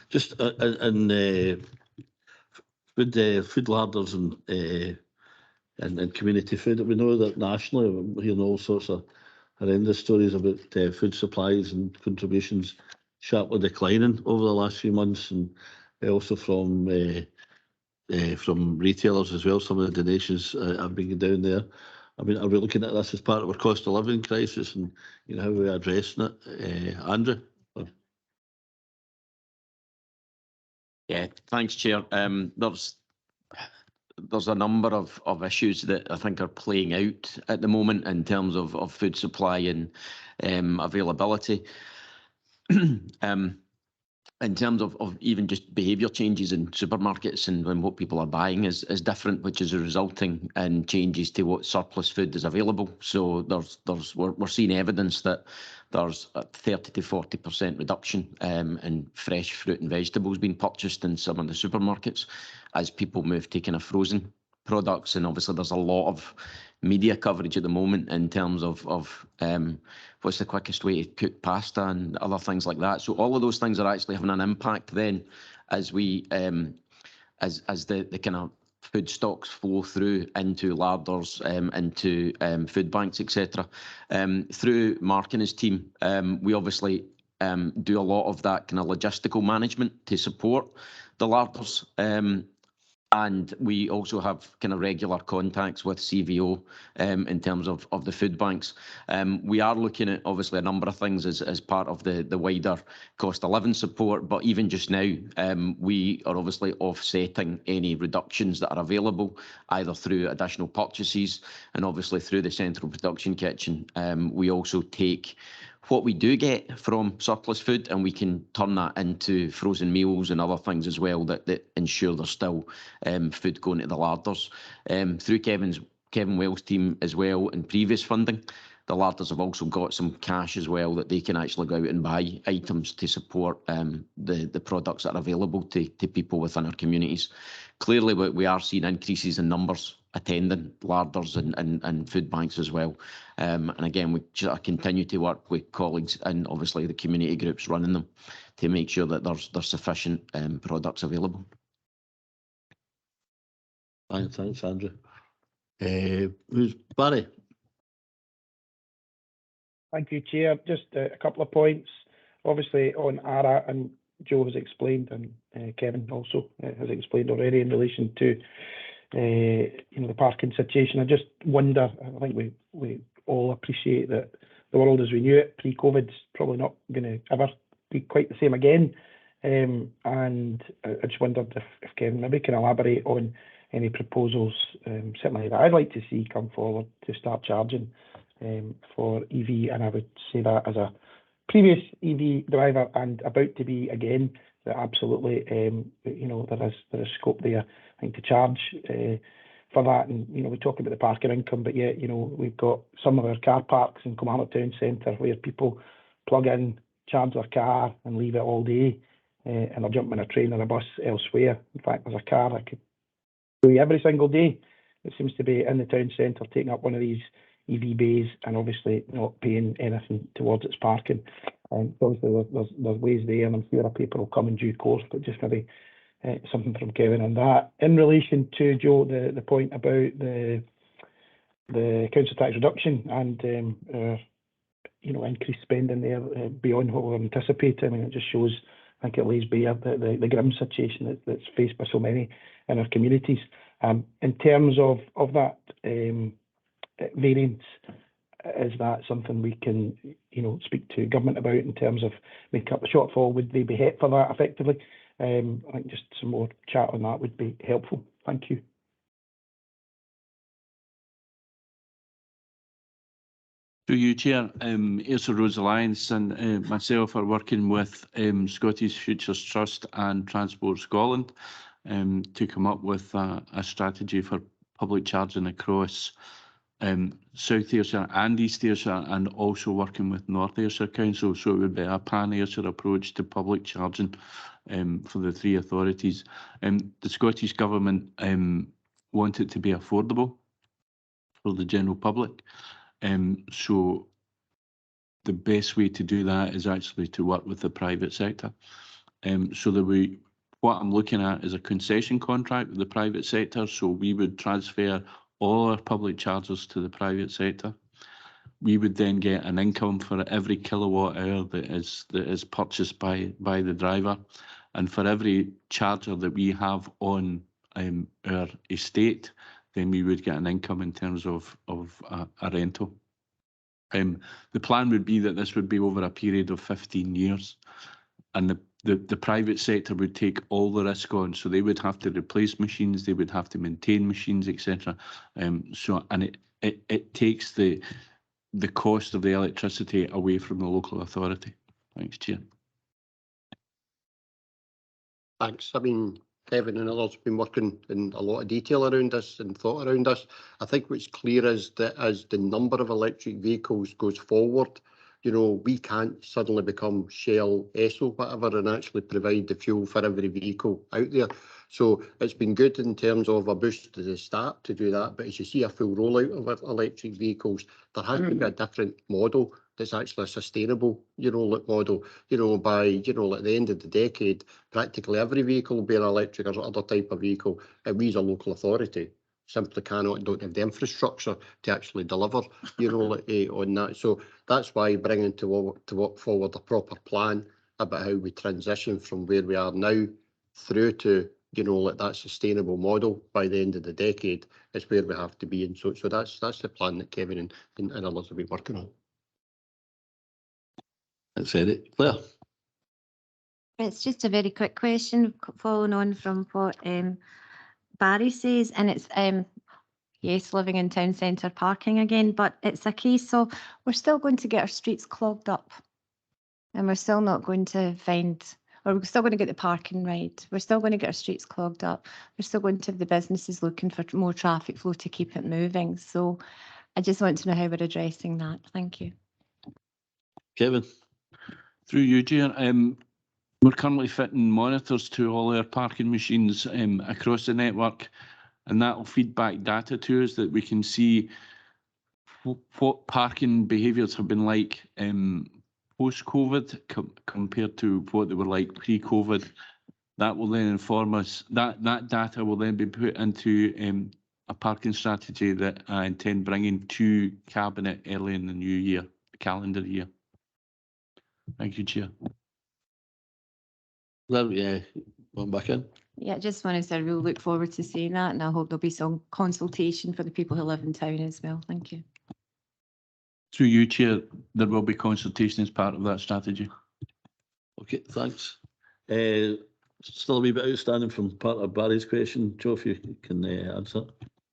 Just in food larders and community food, we know that nationally we're hearing all sorts of horrendous stories about food supplies and contributions sharply declining over the last few months, and also from retailers as well. Some of the donations have been down there. I mean, are we looking at this as part of our cost of living crisis, and how are we addressing it? Andrew? Yeah, thanks, Chair. There's a number of issues that I think are playing out at the moment in terms of food supply and availability. In terms of even just behaviour changes in supermarkets and what people are buying is different, which is resulting in changes to what surplus food is available. So we're seeing evidence that there's a 30 to 40% reduction in fresh fruit and vegetables being purchased in some of the supermarkets as people move to kind of frozen products. And obviously there's a lot of media coverage at the moment in terms of what's the quickest way to cook pasta and other things like that. So all of those things are actually having an impact then as we as the kind of food stocks flow through into larders, into food banks, etc. Through Mark and his team, we obviously do a lot of that kind of logistical management to support the larders. And we also have kind of regular contacts with CVO in terms of the food banks. We are looking at obviously a number of things as part of the wider cost of living support, but even just now we are obviously offsetting any reductions that are available either through additional purchases and obviously through the central production kitchen. We also take what we do get from surplus food and we can turn that into frozen meals and other things as well that ensure there's still food going to the larders. Through Kevin Wells' team as well in previous funding, the larders have also got some cash as well that they can actually go out and buy items to support the products that are available to people within our communities. Clearly, we are seeing increases in numbers attending larders and food banks as well. And again, we continue to work with colleagues and obviously the community groups running them to make sure that there's sufficient products available. Thanks, Andrew. Who's Barry? Thank you, Chair. Just a couple of points. Obviously on ARA, and Joe has explained, and Kevin also has explained already in relation to the parking situation. I just wonder, I think we all appreciate that the world as we knew it pre-COVID is probably not going to ever be quite the same again. And I just wondered if Kevin maybe can elaborate on any proposals, certainly that I'd like to see come forward to start charging for EV. And I would say that as a previous EV driver and about to be again, that absolutely there is scope there, I think, to charge for that. And we talk about the parking income, but yet we've got some of our car parks in Kilmarnock Town Centre where people plug in, charge their car and leave it all day, and they're jumping a train or a bus elsewhere. In fact, there's a car I could do every single day. It seems to be in the town centre taking up one of these EV bays and obviously not paying anything towards its parking. Obviously there's ways there, and I'm sure people will come in due course, but just maybe something from Kevin on that. In relation to Joe, the point about the council tax reduction and increased spending there beyond what we're anticipating. I mean, it just shows, I think it lays bare the grim situation that's faced by so many in our communities. In terms of that variance, is that something we can speak to government about in terms of making up the shortfall? Would they be hit for that effectively? I think just some more chat on that would be helpful. Thank you. Through you, Chair, Ayrshire Roads Alliance and myself are working with Scottish Futures Trust and Transport Scotland to come up with a strategy for public charging across South Ayrshire and East Ayrshire, and also working with North Ayrshire Council. So it would be a pan-Ayrshire approach to public charging for the three authorities. The Scottish Government want it to be affordable for the general public. So the best way to do that is actually to work with the private sector. So that what I'm looking at is a concession contract with the private sector. So we would transfer all our public charges to the private sector. We would then get an income for every kilowatt hour that is purchased by the driver, and for every charger that we have on our estate, then we would get an income in terms of a rental. The plan would be that this would be over a period of 15 years, and the private sector would take all the risk on. So they would have to replace machines, they would have to maintain machines, etc. And it takes the cost of the electricity away from the local authority. Thanks, Chair. Thanks. I mean, Kevin and others have been working in a lot of detail around this and thought around this. I think what's clear is that as the number of electric vehicles goes forward, you know, we can't suddenly become Shell, Esso, whatever, and actually provide the fuel for every vehicle out there. So it's been good in terms of a boost to the start to do that. But as you see a full rollout of electric vehicles, there has to be a different model that's actually a sustainable, you know, model. You know, by, you know, at the end of the decade, practically every vehicle will be an electric or other type of vehicle, and we as a local authority simply don't have the infrastructure to actually deliver, you know, on that. So that's why bringing to work forward a proper plan about how we transition from where we are now through to, you know, like that sustainable model by the end of the decade is where we have to be. And so that's the plan that Kevin and others will be working on. That's it. Claire. It's just a very quick question following on from what Barry says, and it's yes, living in town centre parking again, but it's a case of we're still going to get our streets clogged up, and we're still not going to find, or we're still going to get the parking right. We're still going to get our streets clogged up. We're still going to have the businesses looking for more traffic flow to keep it moving. So I just want to know how we're addressing that. Thank you. Kevin. Through you, Chair. We're currently fitting monitors to all our parking machines across the network, and that will feed back data to us that we can see what parking behaviours have been like post-COVID compared to what they were like pre-COVID. That will then inform us, that data will then be put into a parking strategy that I intend bringing to Cabinet early in the new year, calendar year. Thank you, Chair. Well, yeah, one back in. Yeah, just wanted to say I really look forward to seeing that, and I hope there'll be some consultation for the people who live in town as well. Thank you. Through you, Chair, there will be consultation as part of that strategy. Okay, thanks. Still a wee bit outstanding from part of Barry's question. Joe, if you can answer.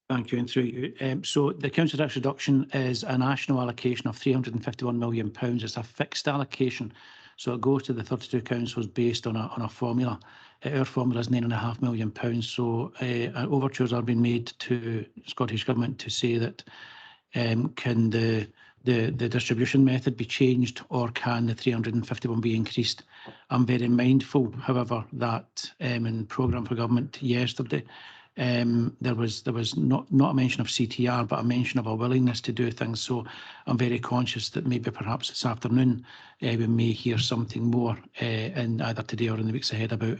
Thank you, and through you. So the council tax reduction is a national allocation of £351 million. It's a fixed allocation, so it goes to the 32 councils based on a formula. Our formula is £9.5 million. So overtures are being made to Scottish Government to say that can the distribution method be changed, or can the 351 be increased? I'm very mindful, however, that in programme for government yesterday, there was not a mention of CTR, but a mention of a willingness to do things. So I'm very conscious that maybe perhaps this afternoon we may hear something more in either today or in the weeks ahead about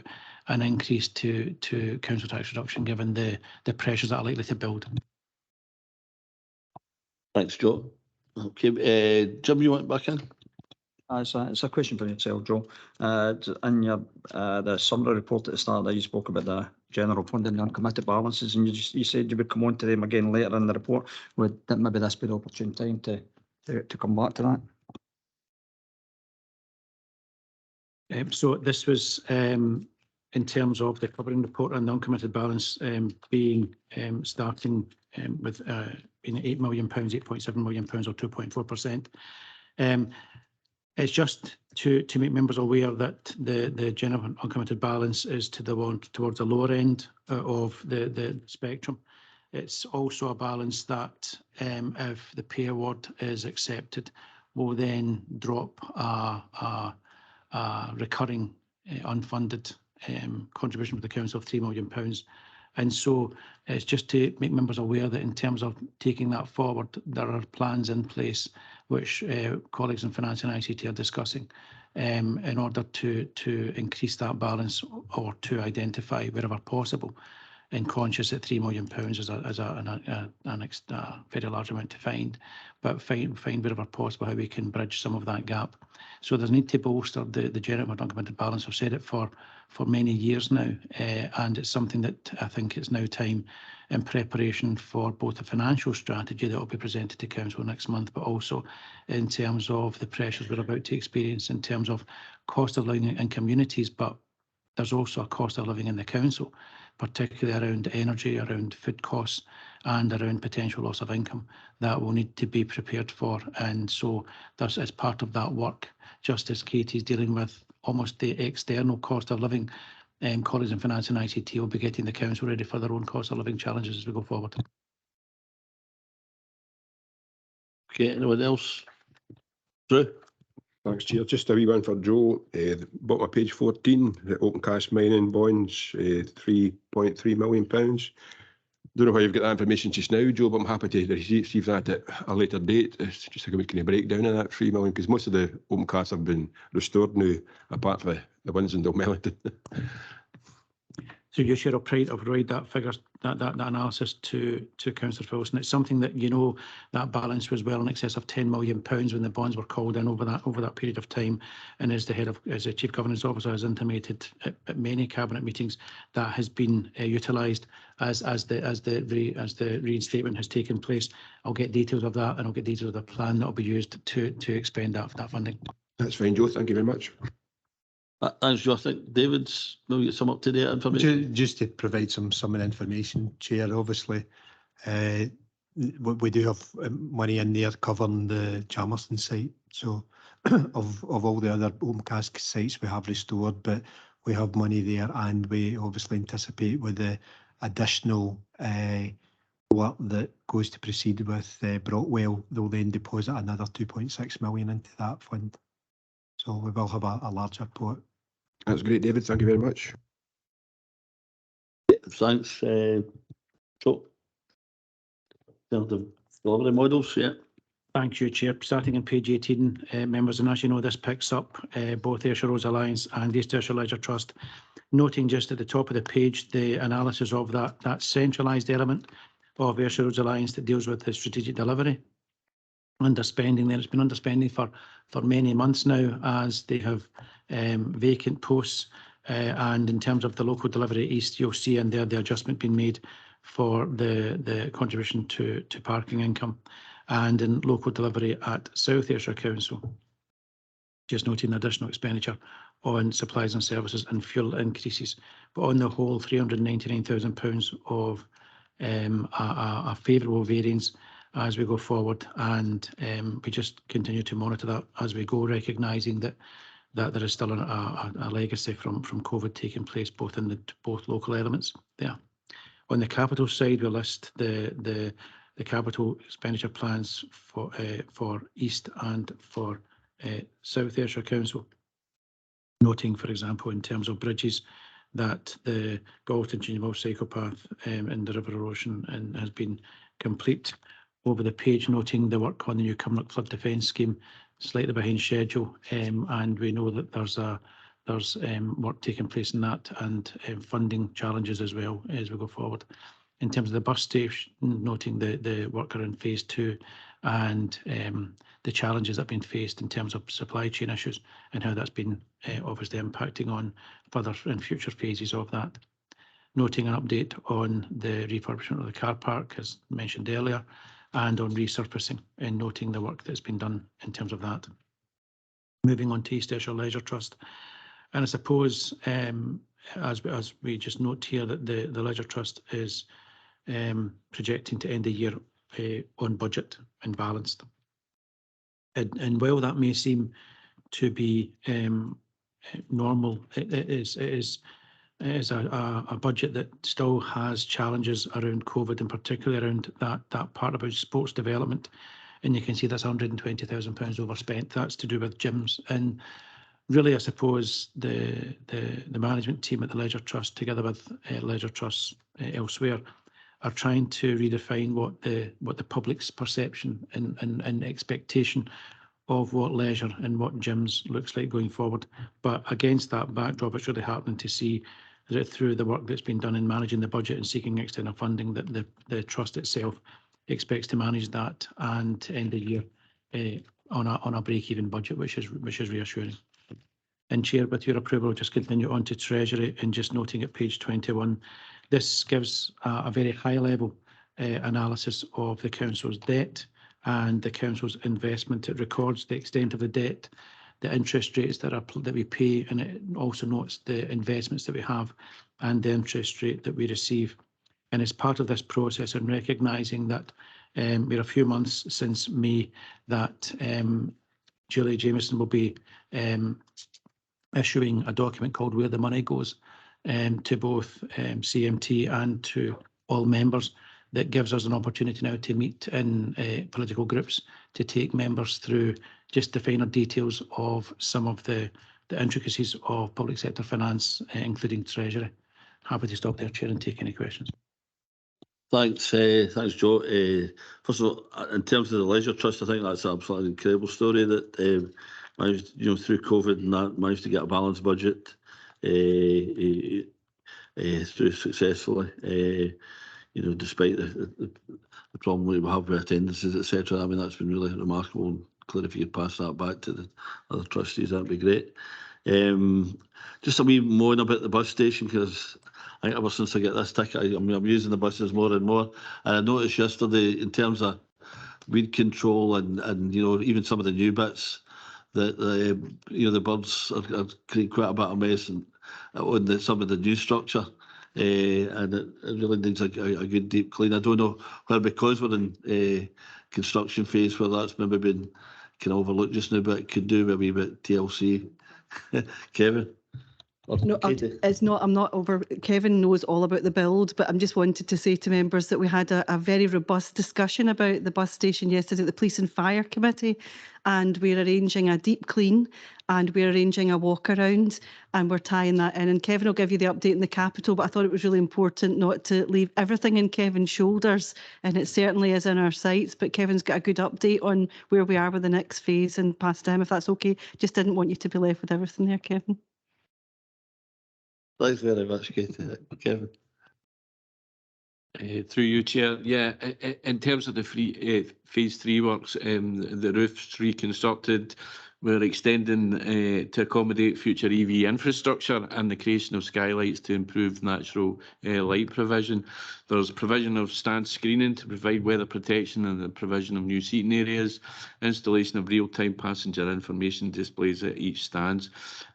an increase to council tax reduction, given the pressures that are likely to build. Thanks, Joe. Okay, Jim, you went back in? It's a question for yourself, Joe. In your the summary report at the start, you spoke about the general fund and the uncommitted balances, and you said you would come on to them again later in the report. Would maybe this be the opportune time to come back to that? So this was in terms of the covering report and the uncommitted balance being starting with in £8 million, £8.7 million, or 2.4%. It's just to make members aware that the general uncommitted balance is towards the lower end of the spectrum. It's also a balance that, if the pay award is accepted, will then drop a recurring unfunded contribution for the council of £3 million. And so it's just to make members aware that in terms of taking that forward, there are plans in place which colleagues in Finance and ICT are discussing in order to increase that balance or to identify wherever possible. And conscious that £3 million is a very large amount to find, but find wherever possible how we can bridge some of that gap. So there's need to bolster the general uncommitted balance. I've said it for many years now, and it's something that I think it's now time in preparation for both the financial strategy that will be presented to Council next month, but also in terms of the pressures we're about to experience in terms of cost of living in communities, but there's also a cost of living in the council, particularly around energy, around food costs, and around potential loss of income that will need to be prepared for. And so there's, as part of that work, just as Katie's dealing with almost the external cost of living, colleagues in Finance and ICT will be getting the council ready for their own cost of living challenges as we go forward. Okay, anyone else? Drew? Thanks, Chair. Just a wee one for Joe. Bottom of page 14, the open cast mining bonds, £3.3 million. Don't know how you've got that information just now, Joe, but I'm happy to receive that at a later date. It's just like a kind of breakdown of that £3 million, because most of the open casts have been restored now, apart from the ones in Dalmellington. So you should have provide that figure, that analysis to Councillor Wilson. It's something that, you know, that balance was well in excess of £10 million when the bonds were called in over that period of time. And as the Chief Governance Officer has intimated at many cabinet meetings, that has been utilised as the reinstatement has taken place. I'll get details of that, and I'll get details of the plan that will be used to expend that funding. That's fine, Joe. Thank you very much. Thanks, Joe. I think David's maybe get some up-to-date information. Just to provide some information, Chair, obviously, we do have money in there covering the Jamerston site. So of all the other open cast sites we have restored, but we have money there, and we obviously anticipate with the additional work that goes to proceed with Brockwell, they'll then deposit another 2.6 million into that fund. So we will have a larger pot. That's great, David. Thank you very much. Thanks, Joe. The delivery models, yeah. Thank you, Chair. Starting on page 18, members, and as you know, this picks up both Ayrshire Roads Alliance and East Ayrshire Leisure Trust. Noting just at the top of the page the analysis of that centralised element of Ayrshire Roads Alliance that deals with the strategic delivery. Underspending there. It's been underspending for many months now, as they have vacant posts, and in terms of the local delivery east, you'll see in there the adjustment being made for the contribution to parking income, and in local delivery at South Ayrshire Council, just noting additional expenditure on supplies and services and fuel increases, but on the whole £399,000 of a favourable variance as we go forward, and we just continue to monitor that as we go, recognising that there is still a legacy from COVID taking place both in both local elements there. On the capital side, we list the capital expenditure plans for East and for South Ayrshire Council, noting, for example, in terms of bridges, that the Galton Junior cycle path in the River Erosion has been complete over the page, noting the work on the new Cumnock Flood Defence Scheme slightly behind schedule, and we know that there's work taking place in that, and funding challenges as well as we go forward. In terms of the bus station, noting the work around phase 2 and the challenges that have been faced in terms of supply chain issues and how that's been obviously impacting on further and future phases of that. Noting an update on the refurbishment of the car park, as mentioned earlier, and on resurfacing, and noting the work that's been done in terms of that. Moving on to East Ayrshire Leisure Trust, and I suppose as we just note here that the Leisure Trust is projecting to end the year on budget and balanced. And while that may seem to be normal, it is a budget that still has challenges around COVID, in particular around that part about sports development. And you can see that's £120,000 overspent. That's to do with gyms in really, I suppose the management team at the Leisure Trust, together with leisure trusts elsewhere, are trying to redefine what the public's perception and expectation of what leisure and what gyms looks like going forward. But against that backdrop, it's really heartening to see that through the work that's been done in managing the budget and seeking external funding, that the trust itself expects to manage that and end the year on a break-even budget, which is reassuring. And Chair, with your approval, I'll just continue on to Treasury and just noting at page 21, this gives a very high-level analysis of the Council's debt and the Council's investment. It records the extent of the debt, the interest rates that we pay, and it also notes the investments that we have and the interest rate that we receive. And as part of this process, and recognising that we're a few months since May, that Julie Jameson will be issuing a document called Where the Money Goes to both CMT and to all members, that gives us an opportunity now to meet in political groups to take members through just the finer details of some of the intricacies of public sector finance, including Treasury. Happy to stop there, Chair, and take any questions. Thanks, thanks, Joe. First of all, in terms of the Leisure Trust, I think that's absolutely incredible story that managed, through COVID and that, managed to get a balanced budget through successfully. Despite the problem we have with attendances, etc. I mean, that's been really remarkable. And clearly, if you could pass that back to the other trustees, that'd be great. Just a wee moan about the bus station, because I think ever since I get this ticket, I'm using the buses more and more. And I noticed yesterday, in terms of weed control and even some of the new bits, that the birds are creating quite a bit of mess on some of the new structure. And it really needs a good deep clean. I don't know whether, because we're in construction phase, where that's maybe been kind of overlooked just now, but it could do maybe a bit TLC. Kevin? No, it's not. I'm not over. Kevin knows all about the build, but I'm just wanted to say to members that we had a very robust discussion about the bus station yesterday at the Police and Fire Committee, and we're arranging a deep clean and we're arranging a walk around and we're tying that in. And Kevin will give you the update in the capital, but I thought it was really important not to leave everything in Kevin's shoulders, and it certainly is in our sights. But Kevin's got a good update on where we are with the next phase and past him, if that's okay. Just didn't want you to be left with everything there, Kevin. Thanks very much, Katie. Kevin? Through you, Chair. Yeah, in terms of the phase 3 works, the roof's reconstructed. We're extending to accommodate future EV infrastructure and the creation of skylights to improve natural light provision. There's provision of stand screening to provide weather protection and the provision of new seating areas, installation of real-time passenger information displays at each stand.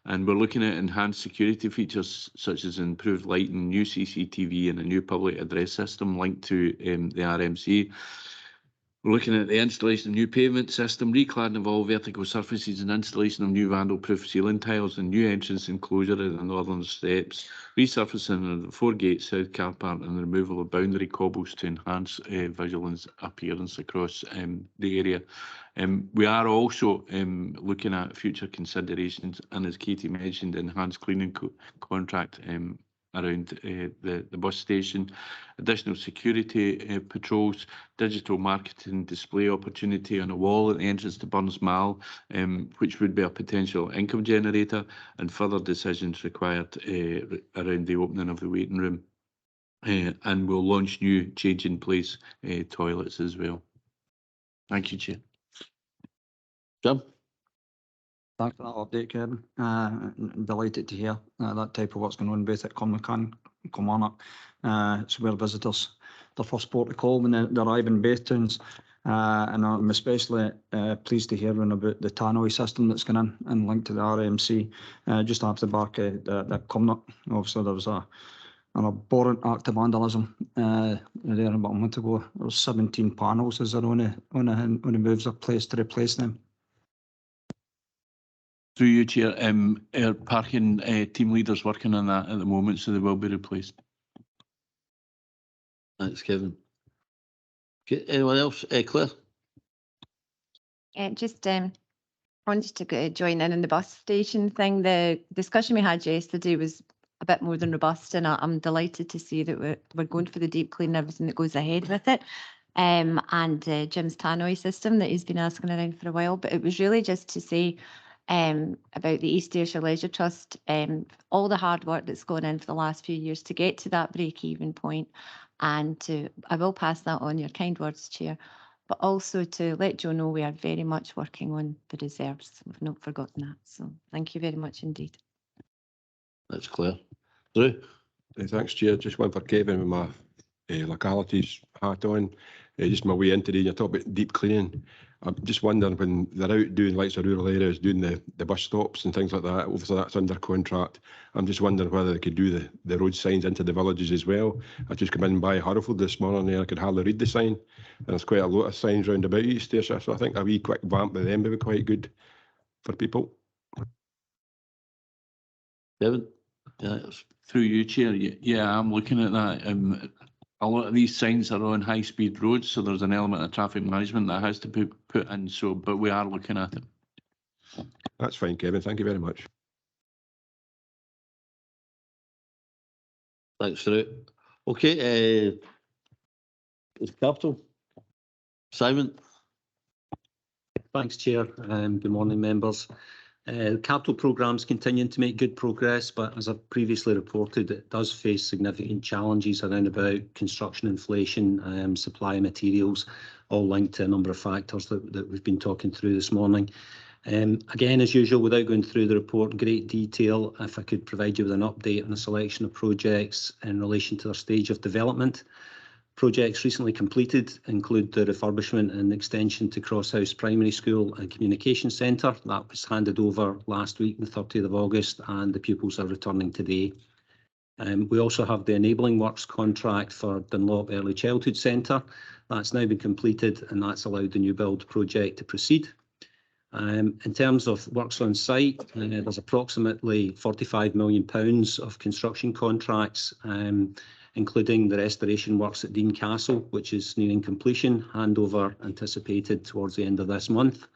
And we're looking at enhanced security features such as improved lighting, new CCTV and a new public address system linked to the RMC. We're looking at the installation of new pavement system, recladding of all vertical surfaces and installation of new vandal-proof ceiling tiles and new entrance enclosure at the northern steps, resurfacing of the 4-gate south car park and the removal of boundary cobbles to enhance visual appearance across the area. We are also looking at future considerations and, as Katie mentioned, enhanced cleaning contract around the bus station, additional security patrols, digital marketing display opportunity on a wall at the entrance to Burns Mall, which would be a potential income generator, and further decisions required around the opening of the waiting room. And we'll launch new change-in-place toilets as well. Thank you, Chair. Jim? Thanks for that update, Kevin. I'm delighted to hear that type of what's going on both at Kilmarnock. It's where visitors, their first port of call when they arrive in both towns. And I'm especially pleased to hear about the tannoy system that's going in and linked to the RMC just after the back of the Kilmarnock. Obviously, there was an abhorrent act of vandalism there about a month ago. There was 17 panels as they're on the moves of place to replace them. Through you, Chair, our parking team leaders working on that at the moment, so they will be replaced. Thanks, Kevin. Okay, anyone else? Claire? Just wanted to join in on the bus station thing. The discussion we had yesterday was a bit more than robust, and I'm delighted to see that we're going for the deep clean and everything that goes ahead with it. And Jim's tannoy system that he's been asking around for a while. But it was really just to say about the East Ayrshire Leisure Trust, all the hard work that's gone in for the last few years to get to that break-even point, and I will pass that on, your kind words, Chair, but also to let Joe know we are very much working on the reserves. We've not forgotten that. So thank you very much indeed. That's clear. Drew? Thanks, Chair. Just one for Kevin with my localities hat on. Just my way in today, you talk about deep cleaning. I'm just wondering when they're out doing like the rural areas, doing the bus stops and things like that, obviously that's under contract. I'm just wondering whether they could do the road signs into the villages as well. I just come in by Hereford this morning there, I could hardly read the sign. And there's quite a lot of signs round about East Ayrshire, so I think a wee quick vamp with them would be quite good for people. Kevin? Through you, Chair. Yeah, I'm looking at that. A lot of these signs are on high-speed roads, so there's an element of traffic management that has to be put in. So, but we are looking at it. That's fine, Kevin. Thank you very much. Thanks, Drew. Okay, Capital. Simon? Thanks, Chair. Good morning, members. Capital programmes continuing to make good progress, but as I've previously reported, it does face significant challenges around about construction inflation, supply of materials, all linked to a number of factors that we've been talking through this morning. Again, as usual, without going through the report in great detail, if I could provide you with an update on a selection of projects in relation to their stage of development. Projects recently completed include the refurbishment and extension to Crosshouse Primary School and Communication Centre. That was handed over last week, the 30th of August, and the pupils are returning today. We also have the enabling works contract for Dunlop Early Childhood Centre. That's now been completed, and that's allowed the new build project to proceed. In terms of works on site, there's approximately £45 million of construction contracts, including the restoration works at Dean Castle, which is nearing completion, handover anticipated towards the end of this month.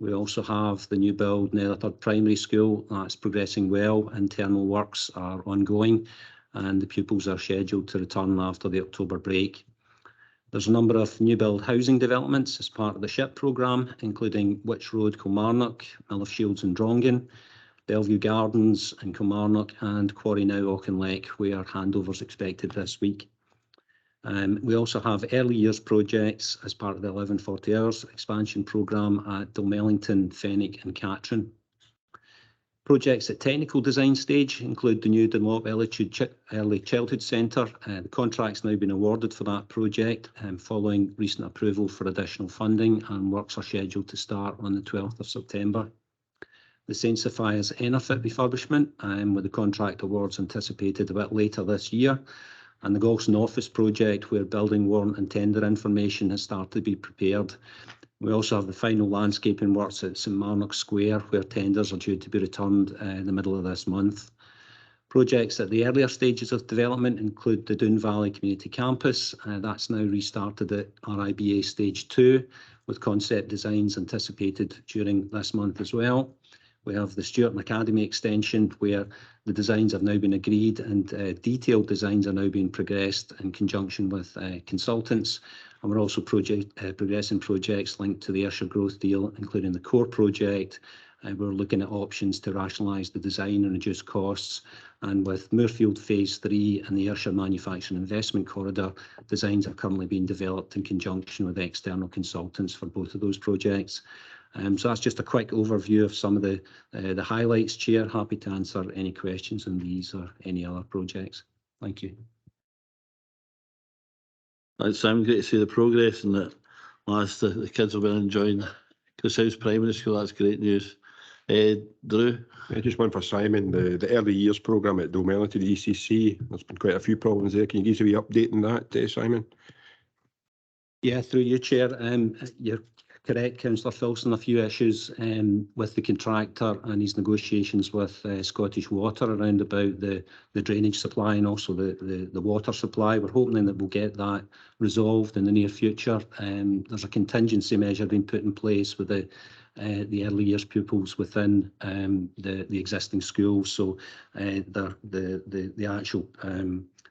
We also have the new build Netherthird Primary School. That's progressing well. Internal works are ongoing, and the pupils are scheduled to return after the October break. There's a number of new build housing developments as part of the SHIP programme, including Witch Road, Kilmarnock, Mill of Shields and Drongan, Bellevue Gardens in Kilmarnock, and Quarry Now Auchinleck, where handovers expected this week. We also have early years projects as part of the 1140 hours expansion programme at Dalmellington, Fenwick and Catrin. Projects at technical design stage include the new Dunlop Early Childhood Centre. The contract's now been awarded for that project following recent approval for additional funding, and works are scheduled to start on the 12th of September. The St Sophia's Ennerfit refurbishment, with the contract awards anticipated a bit later this year, and the Galston Office project, where building warrant and tender information has started to be prepared. We also have the final landscaping works at St Marnock Square, where tenders are due to be returned in the middle of this month. Projects at the earlier stages of development include the Doon Valley Community Campus. That's now restarted at RIBA Stage 2, with concept designs anticipated during this month as well. We have the Stuart Academy extension, where the designs have now been agreed and detailed designs are now being progressed in conjunction with consultants. And we're also progressing projects linked to the Ayrshire Growth Deal, including the core project. We're looking at options to rationalise the design and reduce costs. And with Moorfield Phase 3 and the Ayrshire Manufacturing Investment Corridor, designs are currently being developed in conjunction with external consultants for both of those projects. So that's just a quick overview of some of the highlights, Chair. Happy to answer any questions on these or any other projects. Thank you. Thanks, Simon. Great to see the progress, and that the kids have been enjoying Crosshouse Primary School. That's great news. Drew? Just one for Simon. The early years programme at Dalmellington, the ECC, there's been quite a few problems there. Can you give us a wee update on that, Simon? Yeah, through you, Chair. You're correct, Councillor Filson, a few issues with the contractor and his negotiations with Scottish Water around about the drainage supply and also the water supply. We're hoping that we'll get that resolved in the near future. There's a contingency measure being put in place with the the early years pupils within the existing schools. So the actual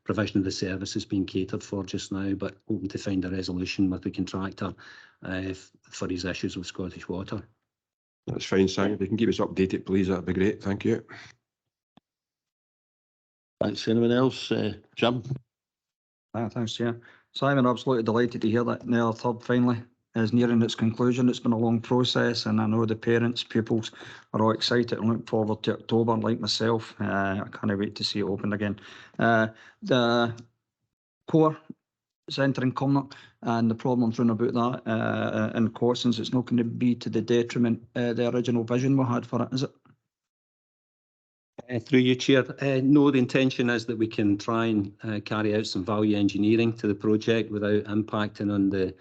provision of the service is being catered for just now, but hoping to find a resolution with the contractor for his issues with Scottish Water. That's fine, Simon. If you can keep us updated, please, that'd be great. Thank you. Thanks. Anyone else? Jim? Thanks, Chair. Simon, absolutely delighted to hear that Nether Third finally is nearing its conclusion. It's been a long process, and I know the parents, pupils are all excited and look forward to October, like myself. I can't wait to see it open again. The core centre in Cumnock and the problems run about that in Corsons, it's not going to be to the detriment the original vision we had for it, is it? Through you, Chair. No, the intention is that we can try and carry out some value engineering to the project without impacting on the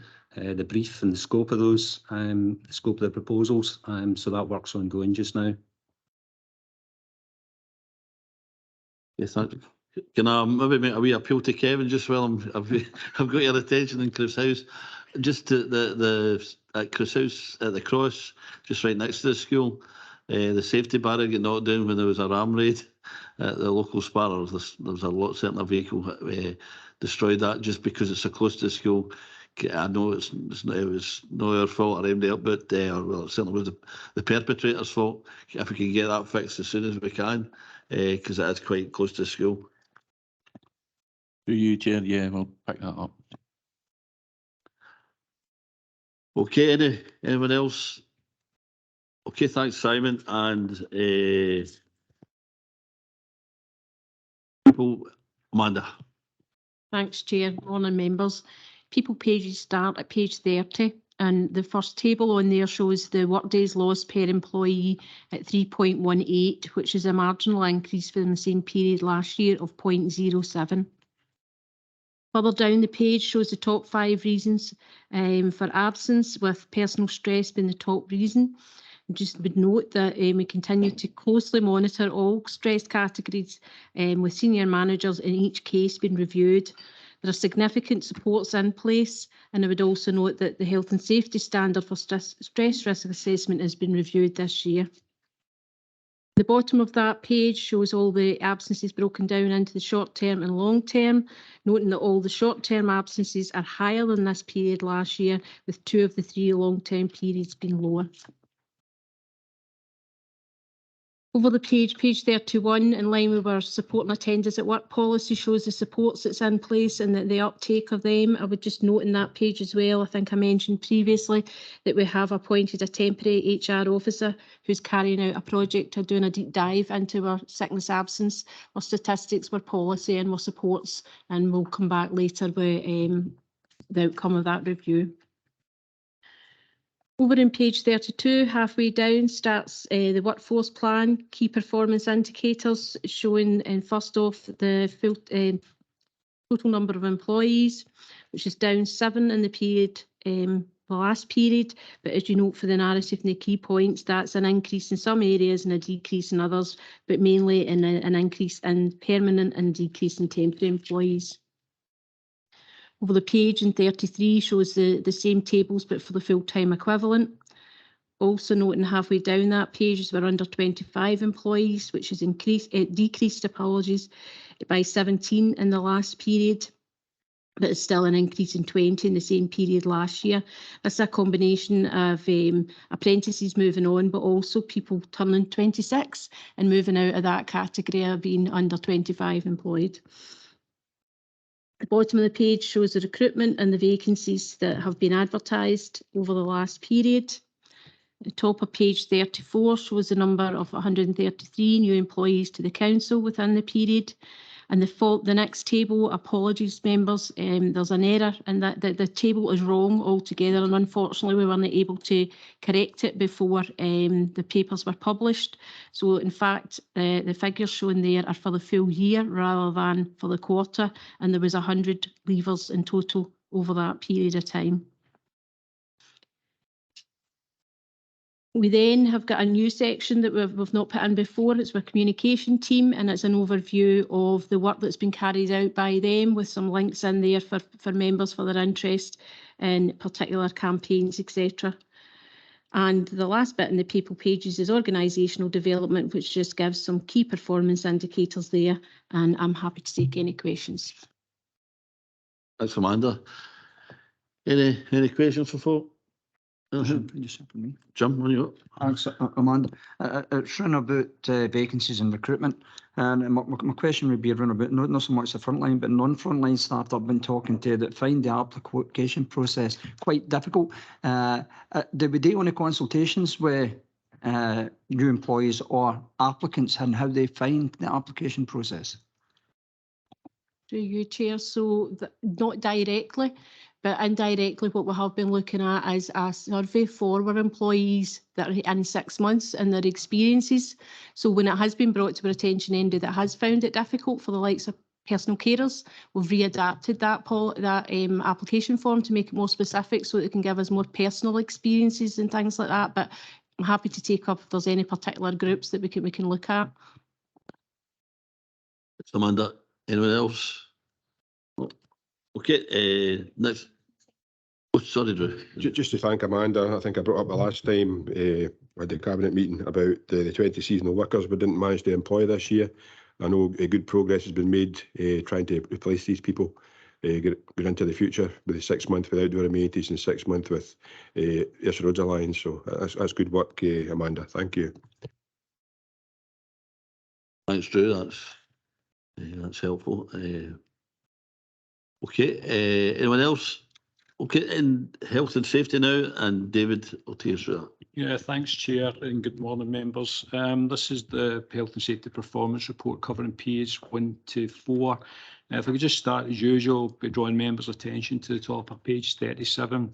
brief and the scope of those, the scope of the proposals. So that work's ongoing just now. Yes, can I maybe make a wee appeal to Kevin just while I've got your attention in Chris House, just to at Chris House at the cross, just right next to the school. The safety barrier got knocked down when there was a ram raid at the local Spar. There was a lot, certainly a vehicle destroyed that just because it's so close to the school. I know it was not our fault or anybody else, but well, it certainly was the perpetrator's fault. If we can get that fixed as soon as we can, because it is quite close to the school. Through you, Chair. Yeah, we'll pick that up. Okay, anyone else? Okay, thanks, Simon. And Amanda. Thanks, Chair. Morning, members. People pages start at page 30, and the first table on there shows the workdays lost per employee at 3.18, which is a marginal increase from the same period last year of 0.07. Further down the page shows the top 5 reasons for absence, with personal stress being the top reason. Just would note that we continue to closely monitor all stress categories with senior managers in each case being reviewed. There are significant supports in place, and I would also note that the health and safety standard for stress risk assessment has been reviewed this year. The bottom of that page shows all the absences broken down into the short term and long term, noting that all the short term absences are higher than this period last year, with 2 of the 3 long term periods being lower. Over the page 31, in line with our support and attendance at work policy, shows the supports that's in place and the uptake of them. I would just note in that page as well, I think I mentioned previously that we have appointed a temporary HR officer who's carrying out a project to doing a deep dive into our sickness absence, our statistics, our policy and our supports, and we'll come back later with the outcome of that review. Over in page 32, halfway down, starts the workforce plan, key performance indicators, showing first off the full, total number of employees, which is down 7 in the period, the last period. But as you note for the narrative and the key points, that's an increase in some areas and a decrease in others, but mainly in an increase in permanent and decrease in temporary employees. Over the page in 33 shows the same tables but for the full-time equivalent. Also noting halfway down that page is we're under 25 employees, which has decreased by 17 in the last period, but it's still an increase in 20 in the same period last year. That's a combination of apprentices moving on, but also people turning 26 and moving out of that category of being under 25 employed. The bottom of the page shows the recruitment and the vacancies that have been advertised over the last period. The top of page 34 shows the number of 133 new employees to the council within the period. And the next table, apologies members, there's an error and that the table is wrong altogether, and unfortunately we weren't able to correct it before the papers were published. So in fact the figures shown there are for the full year rather than for the quarter, and there was 100 leavers in total over that period of time. We then have got a new section that we've not put in before. It's our communication team, and it's an overview of the work that's been carried out by them, with some links in there for members for their interest in particular campaigns, etc. And the last bit in the people pages is organisational development, which just gives some key performance indicators there. And I'm happy to take any questions. Thanks, Amanda. Any questions for folk? Jim, on you up. Thanks, Amanda. It's around about vacancies in recruitment. And my question would be around about not so much the frontline, but non-frontline staff that I've been talking to that find the application process quite difficult. Do we do any consultations with new employees or applicants and how they find the application process? Through you, Chair. So not directly, but indirectly what we have been looking at is a survey for our employees that are in 6 months and their experiences. So when it has been brought to our attention, Andy, that has found it difficult for the likes of personal carers, we've readapted that application form to make it more specific so that it can give us more personal experiences and things like that. But I'm happy to take up if there's any particular groups that we can look at. Amanda, anyone else? Okay, next. Oh, sorry, Drew. Just to thank Amanda, I think I brought up the last time at the Cabinet meeting about the 20 seasonal workers we didn't manage to employ this year. I know good progress has been made trying to replace these people, get into the future with the 6 month with outdoor amenities and 6 month with Ayrshire Roads Alliance. So that's good work, Amanda. Thank you. Thanks, Drew. That's helpful. Okay, anyone else? Okay, in health and safety now, and David will take us through that. Yeah, thanks, Chair, and good morning, members. This is the Health and Safety Performance Report covering page 1 to 4. If I could just start as usual by drawing members' attention to the top of page 37.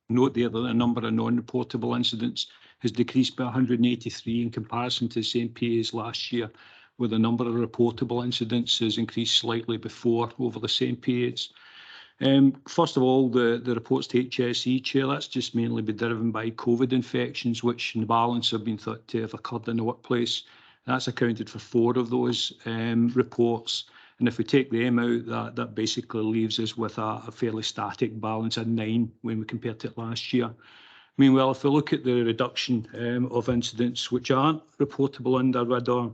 Note there that the number of non-reportable incidents has decreased by 183 in comparison to the same period as last year, where the number of reportable incidents has increased slightly before over the same periods. First of all, the reports to HSE, Chair, that's just mainly been driven by COVID infections, which in the balance have been thought to have occurred in the workplace. That's accounted for 4 of those reports. And if we take them out, that basically leaves us with a fairly static balance of 9 when we compare to it last year. Meanwhile, if we look at the reduction of incidents which aren't reportable under radar,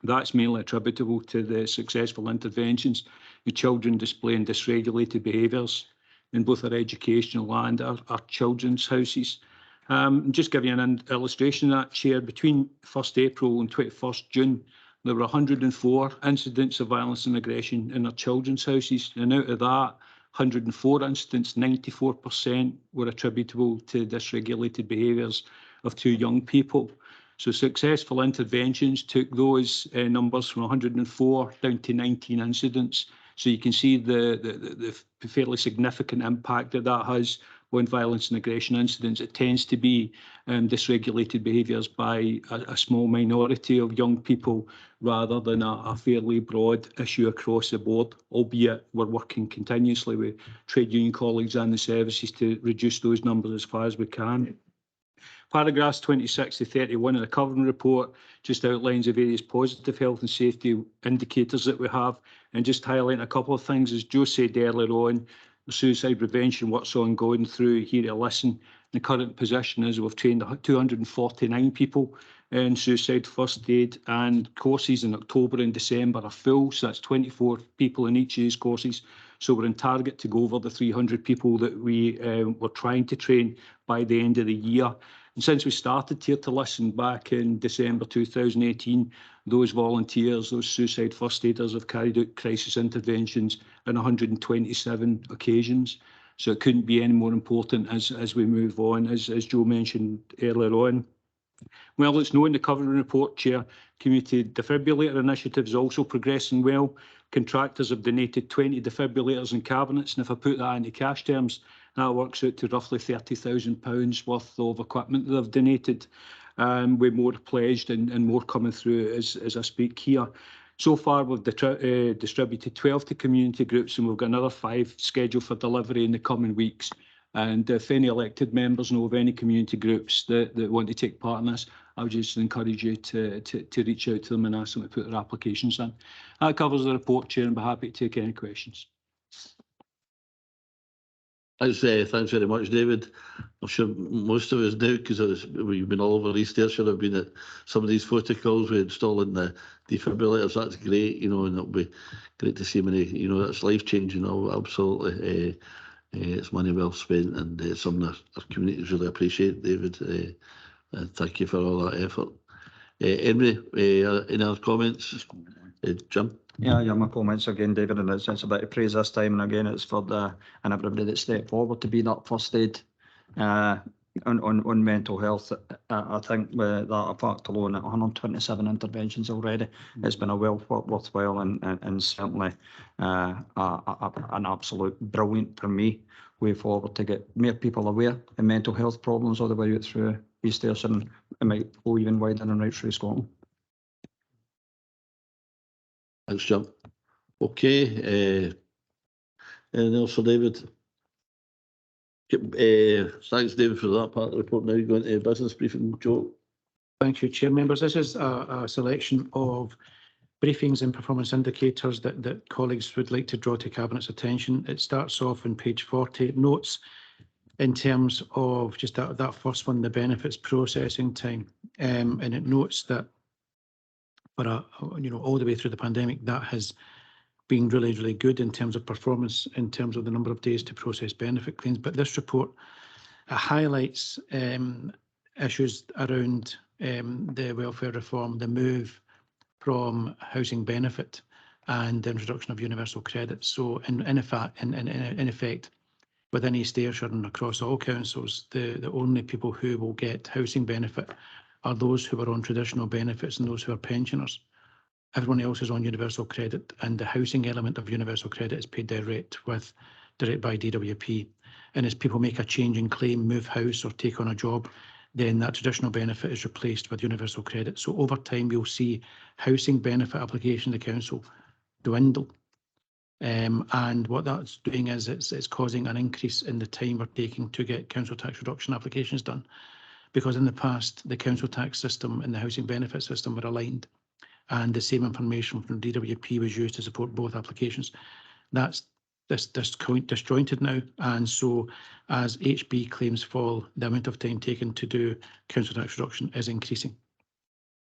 that's mainly attributable to the successful interventions with children displaying dysregulated behaviours in both our educational and our children's houses. Just give you an illustration of that, Chair. Between 1st April and 21st June, there were 104 incidents of violence and aggression in our children's houses, and out of that, 104 incidents, 94% were attributable to dysregulated behaviours of 2 young people. So successful interventions took those numbers from 104 down to 19 incidents. So you can see the fairly significant impact that has on violence and aggression incidents. It tends to be dysregulated behaviours by a small minority of young people rather than a fairly broad issue across the board, albeit we're working continuously with trade union colleagues and the services to reduce those numbers as far as we can. Paragraphs 26 to 31 of the covering report just outlines the various positive health and safety indicators that we have, and just highlight a couple of things. As Joe said earlier on, the suicide prevention work's ongoing through Here to Listen. The current position is we've trained 249 people in suicide first aid, and courses in October and December are full, so that's 24 people in each of these courses. So we're on target to go over the 300 people that we were trying to train by the end of the year. And since we started Here to Listen back in December 2018, those volunteers, those suicide first aiders, have carried out crisis interventions on 127 occasions. So it couldn't be any more important as we move on, as Joe mentioned earlier on. Well, it's known in the covering report, Chair, community defibrillator initiative is also progressing well. Contractors have donated 20 defibrillators and cabinets, and if I put that into cash terms, that works out to roughly £30,000 worth of equipment that they've donated, with more pledged and more coming through as I speak here. So far, we've distributed 12 to community groups, and we've got another 5 scheduled for delivery in the coming weeks. And if any elected members know of any community groups that want to take part in this, I would just encourage you to reach out to them and ask them to put their applications in. That covers the report, Chair, and I'd be happy to take any questions. Thanks very much, David. I'm sure most of us know, because we've been all over East Ayrshire. I've been at some of these protocols with installing the defibrillators. That's great, you know, and it'll be great to see many, you know, that's life changing. Absolutely. It's money well spent, and it's something our communities really appreciate, David. Thank you for all that effort. Henry, any other comments? Jim? Yeah, my comments again, David, and it's a bit of praise this time, and again, it's for and everybody that stepped forward to be that first aid on mental health. I think with that fact alone, at 127 interventions already, it's been a worthwhile and certainly an absolute brilliant, for me, way forward to get more people aware of mental health problems all the way through East Ayrshire, and it might go even wider and right through Scotland. Thanks, Jim. Okay. Anything else for David? Thanks, David, for that part of the report. Now you go into business briefing, Joe. Thank you, Chair. Members, this is a selection of briefings and performance indicators that colleagues would like to draw to Cabinet's attention. It starts off on page 40. It notes in terms of just that first one, the benefits processing time, and it notes that for all the way through the pandemic, that has been really good in terms of performance, in terms of the number of days to process benefit claims. But this report highlights issues around the welfare reform, the move from housing benefit and the introduction of universal credit. So in effect, within East Ayrshire and across all councils, the only people who will get housing benefit are those who are on traditional benefits and those who are pensioners. Everyone else is on universal credit, and the housing element of universal credit is paid direct by DWP. And as people make a change in claim, move house or take on a job, then that traditional benefit is replaced with universal credit. So over time, you'll see housing benefit application to the council dwindle. And what that's doing is it's causing an increase in the time we're taking to get council tax reduction applications done. Because in the past, the council tax system and the housing benefit system were aligned, and the same information from DWP was used to support both applications. That's disjointed now, and so as HB claims fall, the amount of time taken to do council tax reduction is increasing.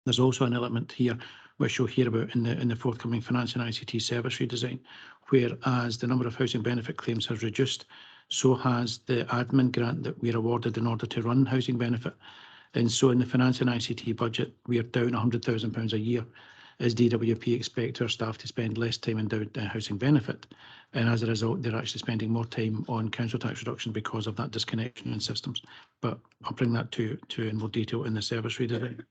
There's also an element here which you'll hear about in the forthcoming finance and ICT service redesign, whereas the number of housing benefit claims has reduced, so has the admin grant that we're awarded in order to run housing benefit. And so in the finance and ICT budget, we are down £100,000 a year as DWP expect our staff to spend less time in housing benefit. And as a result, they're actually spending more time on council tax reduction because of that disconnection in systems. But I'll bring that to in more detail in the service redesign.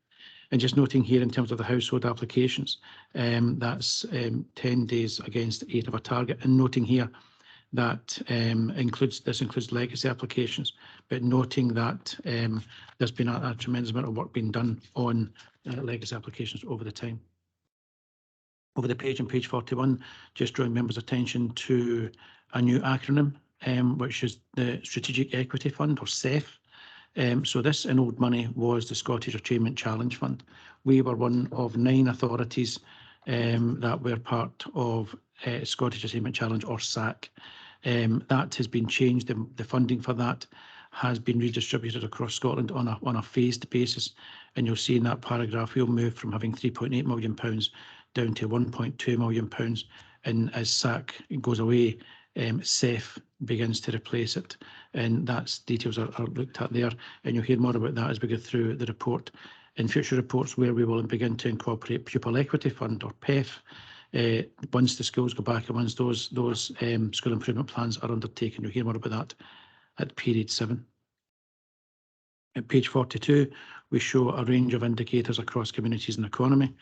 And just noting here in terms of the household applications, that's 10 days against 8 of a target. And noting here that this includes legacy applications, but noting that there's been a tremendous amount of work being done on legacy applications over the time. Over the page on page 41, just drawing members' attention to a new acronym, which is the Strategic Equity Fund, or SEF. So this in old money was the Scottish Achievement Challenge Fund. We were one of 9 authorities that were part of Scottish Achievement Challenge, or SAC. That has been changed. The funding for that has been redistributed across Scotland on a phased basis. And you'll see in that paragraph, we'll move from having £3.8 million down to £1.2 million. And as SAC goes away, SEF begins to replace it. And that's details are looked at there. And you'll hear more about that as we go through the report. In future reports, where we will begin to incorporate Pupil Equity Fund, or PEF, once the schools go back and once those school improvement plans are undertaken. You'll hear more about that at period 7. At page 42, we show a range of indicators across communities and economy.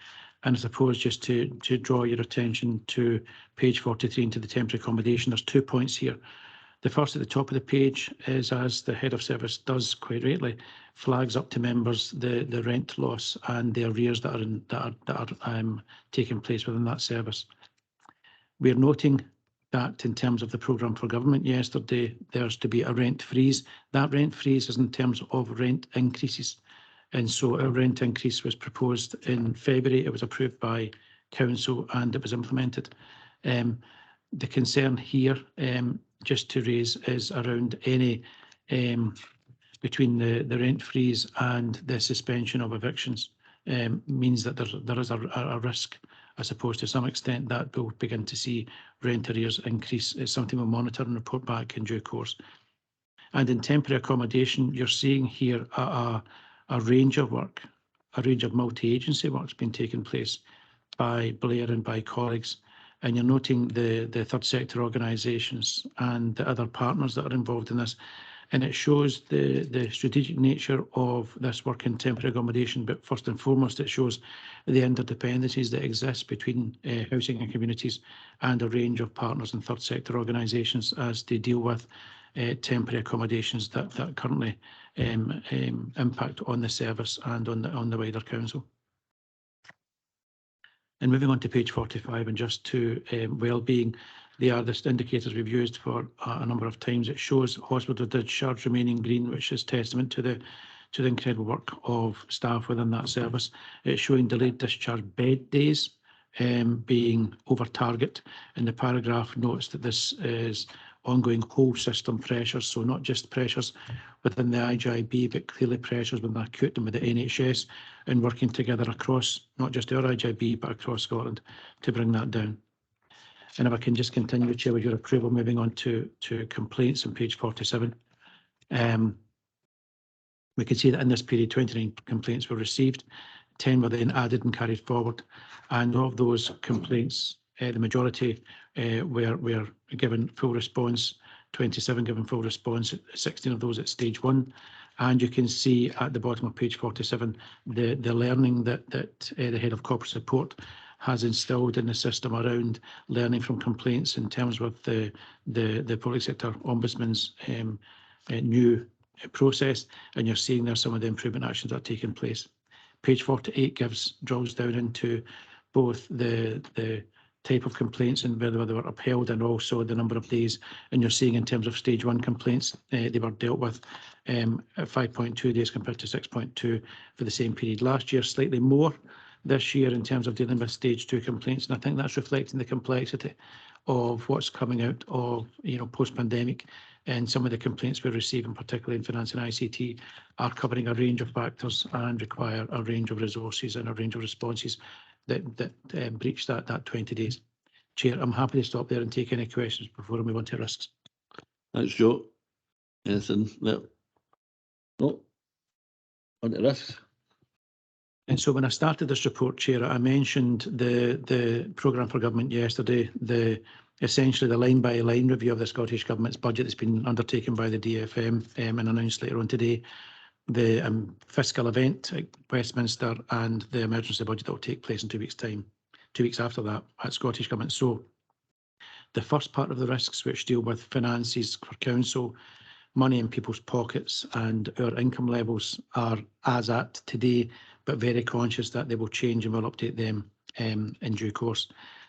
And I suppose just to draw your attention to page 43 into the temporary accommodation, there's 2 points here. The first at the top of the page is, as the head of service does quite rightly, flags up to members the rent loss and the arrears that are taking place within that service. We're noting that in terms of the programme for government yesterday, there's to be a rent freeze. That rent freeze is in terms of rent increases. And so a rent increase was proposed in February. It was approved by council and it was implemented. The concern here just to raise is around any between the rent freeze and the suspension of evictions means that there is a risk, I suppose, to some extent, that we'll begin to see rent arrears increase. It's something we'll monitor and report back in due course. And in temporary accommodation, you're seeing here a range of work, a range of multi-agency work's been taking place by Blair and by colleagues. And you're noting the third sector organisations and the other partners that are involved in this. And it shows the strategic nature of this work in temporary accommodation, but first and foremost, it shows the interdependencies that exist between housing and communities and a range of partners and third sector organisations as they deal with temporary accommodations that currently impact on the service and on the wider council. And moving on to page 45 and just to wellbeing, they are the indicators we've used for a number of times. It shows hospital discharge remaining green, which is testament to the incredible work of staff within that service. It's showing delayed discharge bed days being over target, and the paragraph notes that this is ongoing whole system pressures, so not just pressures within the IGIB, but clearly pressures within the acute and with the NHS, and working together across not just our IGIB but across Scotland to bring that down. And if I can just continue, Chair, with your approval, moving on to complaints on page 47. We can see that in this period 29 complaints were received, 10 were then added and carried forward, and of those complaints the majority were given full response, 27 given full response, 16 of those at stage 1. And you can see at the bottom of page 47 the learning that the head of corporate support has instilled in the system around learning from complaints in terms with the public sector ombudsman's new process, and you're seeing there some of the improvement actions that are taking place. Page 48 draws down into both the type of complaints and whether they were upheld and also the number of days, and you're seeing in terms of stage 1 complaints they were dealt with at 5.2 days compared to 6.2 for the same period last year, slightly more this year in terms of dealing with stage 2 complaints, and I think that's reflecting the complexity of what's coming out of post-pandemic, and some of the complaints we're receiving, particularly in finance and ICT, are covering a range of factors and require a range of resources and a range of responses that breach that 20 days. Chair, I'm happy to stop there and take any questions before we move on to risks. Thanks, Joe. Anything there? No? On to risks. And so when I started this report, Chair, I mentioned the programme for government yesterday, essentially the line-by-line review of the Scottish Government's budget that's been undertaken by the DFM and announced later on today, the fiscal event at Westminster and the emergency budget that will take place in 2 weeks' time, 2 weeks after that at Scottish Government. So the first part of the risks, which deal with finances for council, money in people's pockets and our income levels, are as at today, but very conscious that they will change and we'll update them in due course.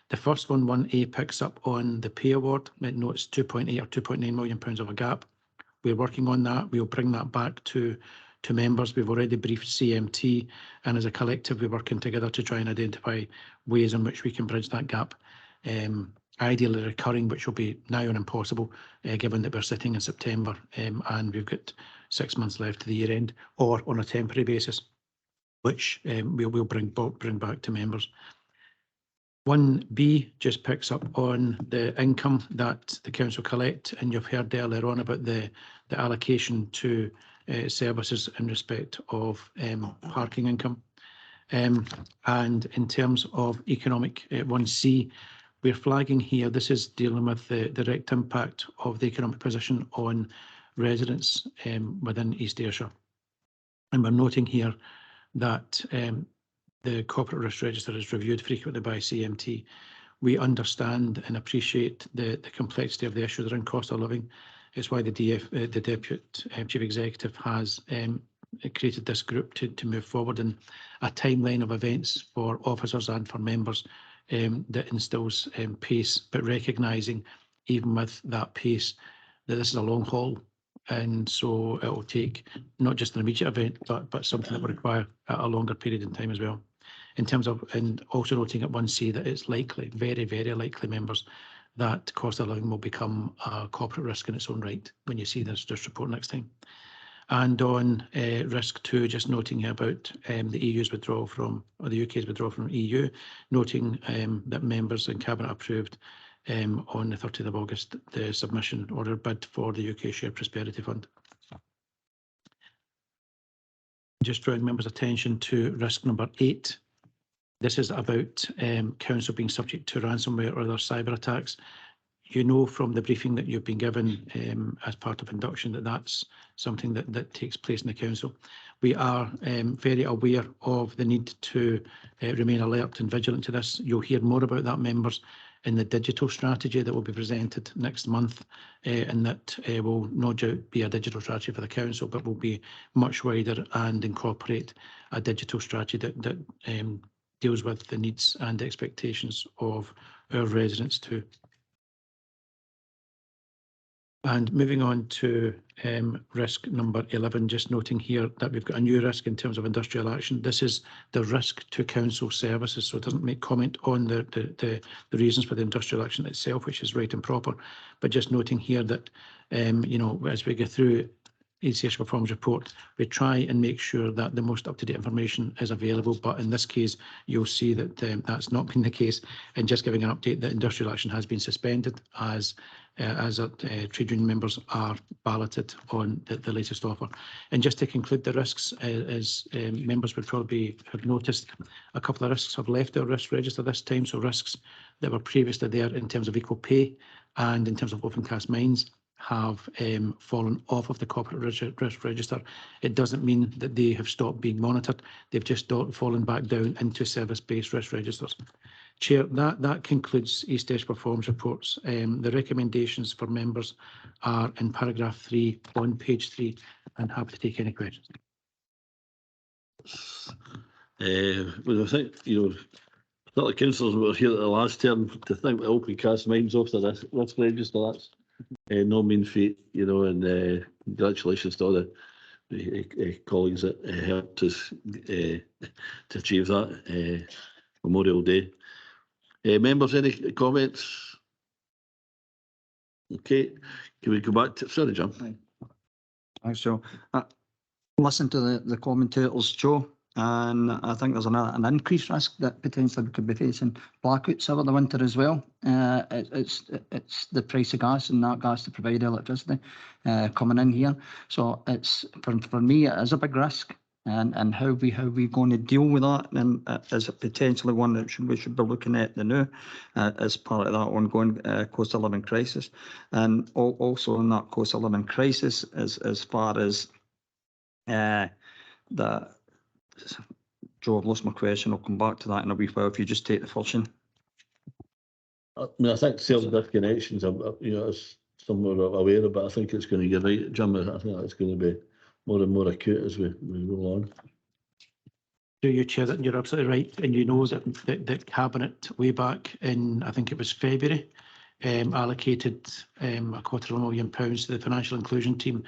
The first one, 1A, picks up on the pay award. It notes 2.8 or 2.9 million pounds of a gap. We're working on that. We'll bring that back to members. We've already briefed CMT, and as a collective, we're working together to try and identify ways in which we can bridge that gap. Ideally recurring, which will be nigh on impossible, given that we're sitting in September and we've got 6 months left to the year end, or on a temporary basis, which we'll bring back to members. 1B just picks up on the income that the council collect, and you've heard earlier on about the allocation to services in respect of parking income. And in terms of economic 1C, we're flagging here, this is dealing with the direct impact of the economic position on residents within East Ayrshire. And we're noting here that the Corporate Risk Register is reviewed frequently by CMT. We understand and appreciate the complexity of the issues around cost of living. It's why the Deputy Chief Executive has created this group to move forward in a timeline of events for officers and for members that instills pace, but recognising even with that pace that this is a long haul, and so it will take not just an immediate event but something that will require a longer period in time as well. In terms of, and also noting at 1C that it's likely, very, very likely, members, that cost of living will become a corporate risk in its own right when you see this report next time. And on risk 2, just noting here about the EU's withdrawal from, or the UK's withdrawal from EU, noting that members in Cabinet approved on the 30th of August the submission order bid for the UK Shared Prosperity Fund. Just drawing members' attention to risk number 8. This is about council being subject to ransomware or other cyber attacks. You know from the briefing that you've been given as part of induction that that's something that takes place in the council. We are very aware of the need to remain alert and vigilant to this. You'll hear more about that, members, in the digital strategy that will be presented next month, and that will no doubt be a digital strategy for the council, but will be much wider and incorporate a digital strategy that deals with the needs and expectations of our residents too. And moving on to risk number 11, just noting here that we've got a new risk in terms of industrial action. This is the risk to council services, so it doesn't make comment on the reasons for the industrial action itself, which is right and proper, but just noting here that, you know, as we go through ECS Performance Report, we try and make sure that the most up-to-date information is available, but in this case you'll see that that's not been the case. And just giving an update that industrial action has been suspended as trade union members are balloted on the latest offer. And just to conclude the risks, as members would probably have noticed, a couple of risks have left our risk register this time, so risks that were previously there in terms of equal pay and in terms of open cast mines have fallen off of the corporate risk register. It doesn't mean that they have stopped being monitored. They've just fallen back down into service-based risk registers. Chair, that concludes East Ayrshire Performance Reports. The recommendations for members are in paragraph 3 on page 3, and happy to take any questions. Well, I think, you know, a lot of councillors were here at the last term to think that open cast mines off the risk register. That's no mean feat, you know, and congratulations to all the colleagues that helped us to achieve that Memorial Day. Members, any comments? Okay, can we go back to, sorry, John. Thanks, Joe. Listen to the commentators, Joe, and I think there's an increased risk that potentially we could be facing blackouts over the winter as well. It's the price of gas and that gas to provide electricity coming in here. So it's for me it is a big risk, and how we going to deal with that, and is it potentially one that we should be looking at now as part of that ongoing cost of living crisis, and also in that cost of living crisis as far as the. Joe, I've lost my question. I'll come back to that in a wee while. If you just take the first one. I mean, I think sales disconnections, you know, is somewhere aware of, but I think it's going to get right, Jim. I think it's going to be more and more acute as we roll on. Do you, Chair, that you're absolutely right, and you know that the Cabinet way back in, I think it was February, allocated £250,000 to the financial inclusion team,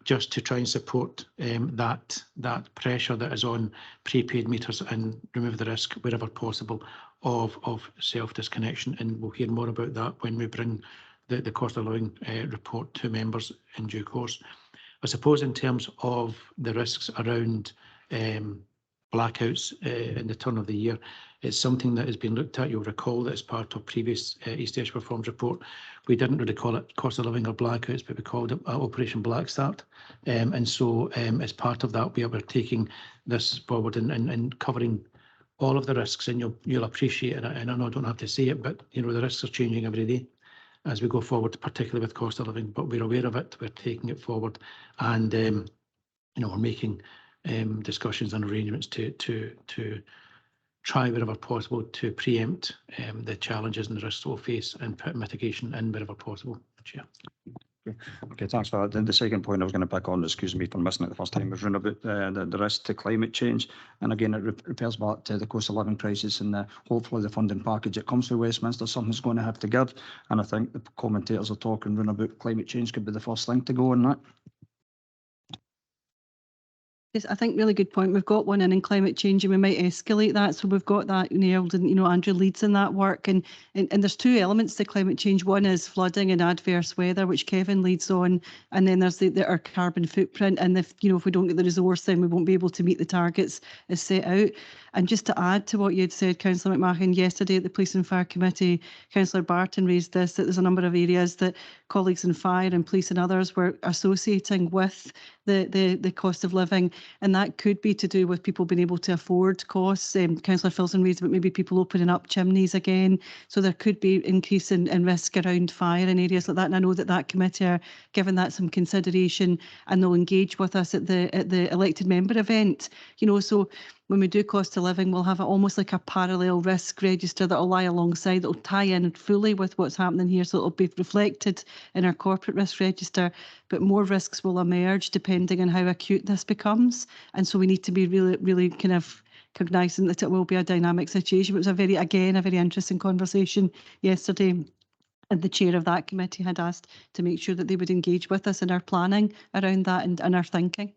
just to try and support that pressure that is on prepaid meters and remove the risk wherever possible of self-disconnection. And we'll hear more about that when we bring the cost of living report to members in due course. I suppose in terms of the risks around blackouts in the turn of the year, it's something that has been looked at. You'll recall that as part of previous East Ayrshire Performance Report, we didn't really call it cost of living or blackouts, but we called it Operation Black Start. And so as part of that, we are taking this forward and covering all of the risks, and you'll appreciate it. And I know I don't have to say it, but you know, the risks are changing every day as we go forward, particularly with cost of living, but we're aware of it, we're taking it forward, and you know, we're making discussions and arrangements to try wherever possible to preempt the challenges and the risks we'll face and put mitigation in wherever possible, Chair. Okay, thanks for that. Then the second point I was going to pick on, excuse me for missing it the first time, was around about the risk to climate change. And again, it refers back to the cost of living crisis, and hopefully the funding package that comes through Westminster, something's going to have to give. And I think the commentators are talking around about climate change could be the first thing to go on that. Yes, I think really good point. We've got one in climate change and we might escalate that. So we've got that nailed and, Andrew leads in that work. And there's two elements to climate change. One is flooding and adverse weather, which Kevin leads on. And then there's our carbon footprint. And if we don't get the resource, then we won't be able to meet the targets as set out. And just to add to what you had said, Councillor McMahon, yesterday at the Police and Fire Committee, Councillor Barton raised this, that there's a number of areas that colleagues in fire and police and others were associating with the cost of living. And that could be to do with people being able to afford costs. Councillor Filson raised about maybe people opening up chimneys again. So there could be increase in risk around fire in areas like that. And I know that committee are giving that some consideration and they'll engage with us at the elected member event. So when we do cost of living, we'll have almost like a parallel risk register that will lie alongside, that will tie in fully with what's happening here. So it'll be reflected in our corporate risk register, but more risks will emerge depending on how acute this becomes. And so we need to be really, really kind of cognizant that it will be a dynamic situation. It was a very interesting conversation yesterday. And the chair of that committee had asked to make sure that they would engage with us in our planning around that and our thinking.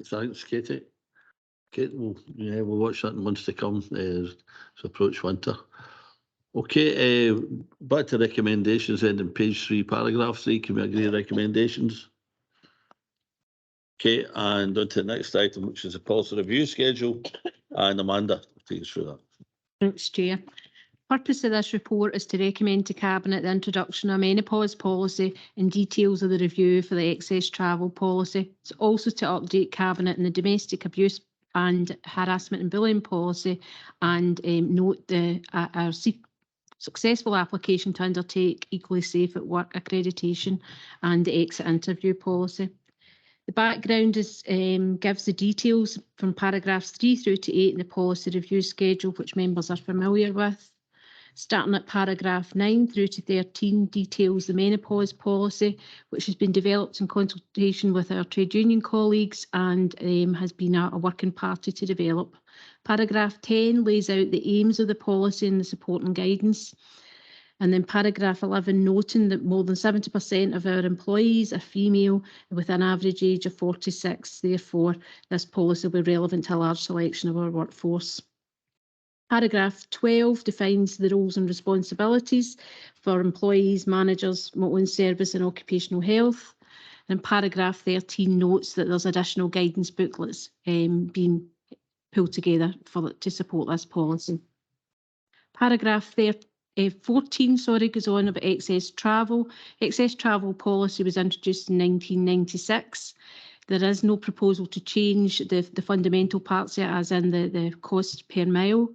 Thanks, Katie. Kate, we'll watch that in months to come as approach winter. Okay, back to recommendations then in page 3, paragraph 3. Can we agree recommendations? Okay, and on to the next item, which is the policy review schedule. And Amanda, take us through that. Thanks, Chair. Purpose of this report is to recommend to Cabinet the introduction of a menopause policy and details of the review for the excess travel policy. It's also to update Cabinet in the domestic abuse and harassment and bullying policy and note our successful application to undertake equally safe at work accreditation and the exit interview policy. The background gives the details from paragraphs 3 through to 8 in the policy review schedule, which members are familiar with. Starting at paragraph 9 through to 13 details the menopause policy, which has been developed in consultation with our trade union colleagues and has been a working party to develop. Paragraph 10 lays out the aims of the policy and the support and guidance. And then paragraph 11 noting that more than 70% of our employees are female with an average age of 46. Therefore, this policy will be relevant to a large selection of our workforce. Paragraph 12 defines the roles and responsibilities for employees, managers, motoring service and occupational health. And paragraph 13 notes that there's additional guidance booklets being pulled together to support this policy. Paragraph 14 goes on about excess travel. Excess travel policy was introduced in 1996. There is no proposal to change the fundamental parts of it, as in the cost per mile.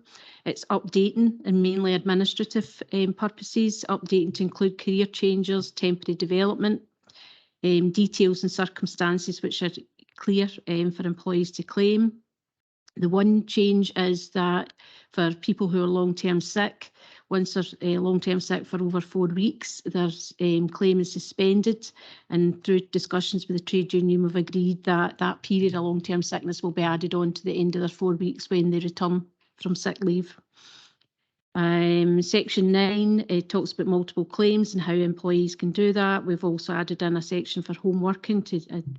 It's updating and mainly administrative purposes, updating to include career changes, temporary development, details and circumstances which are clear for employees to claim. The one change is that for people who are long-term sick, once they're long-term sick for over 4 weeks, their claim is suspended. And through discussions with the trade union, we've agreed that that period of long-term sickness will be added on to the end of their 4 weeks when they return from sick leave. Section 9 talks about multiple claims and how employees can do that. We've also added in a section for home working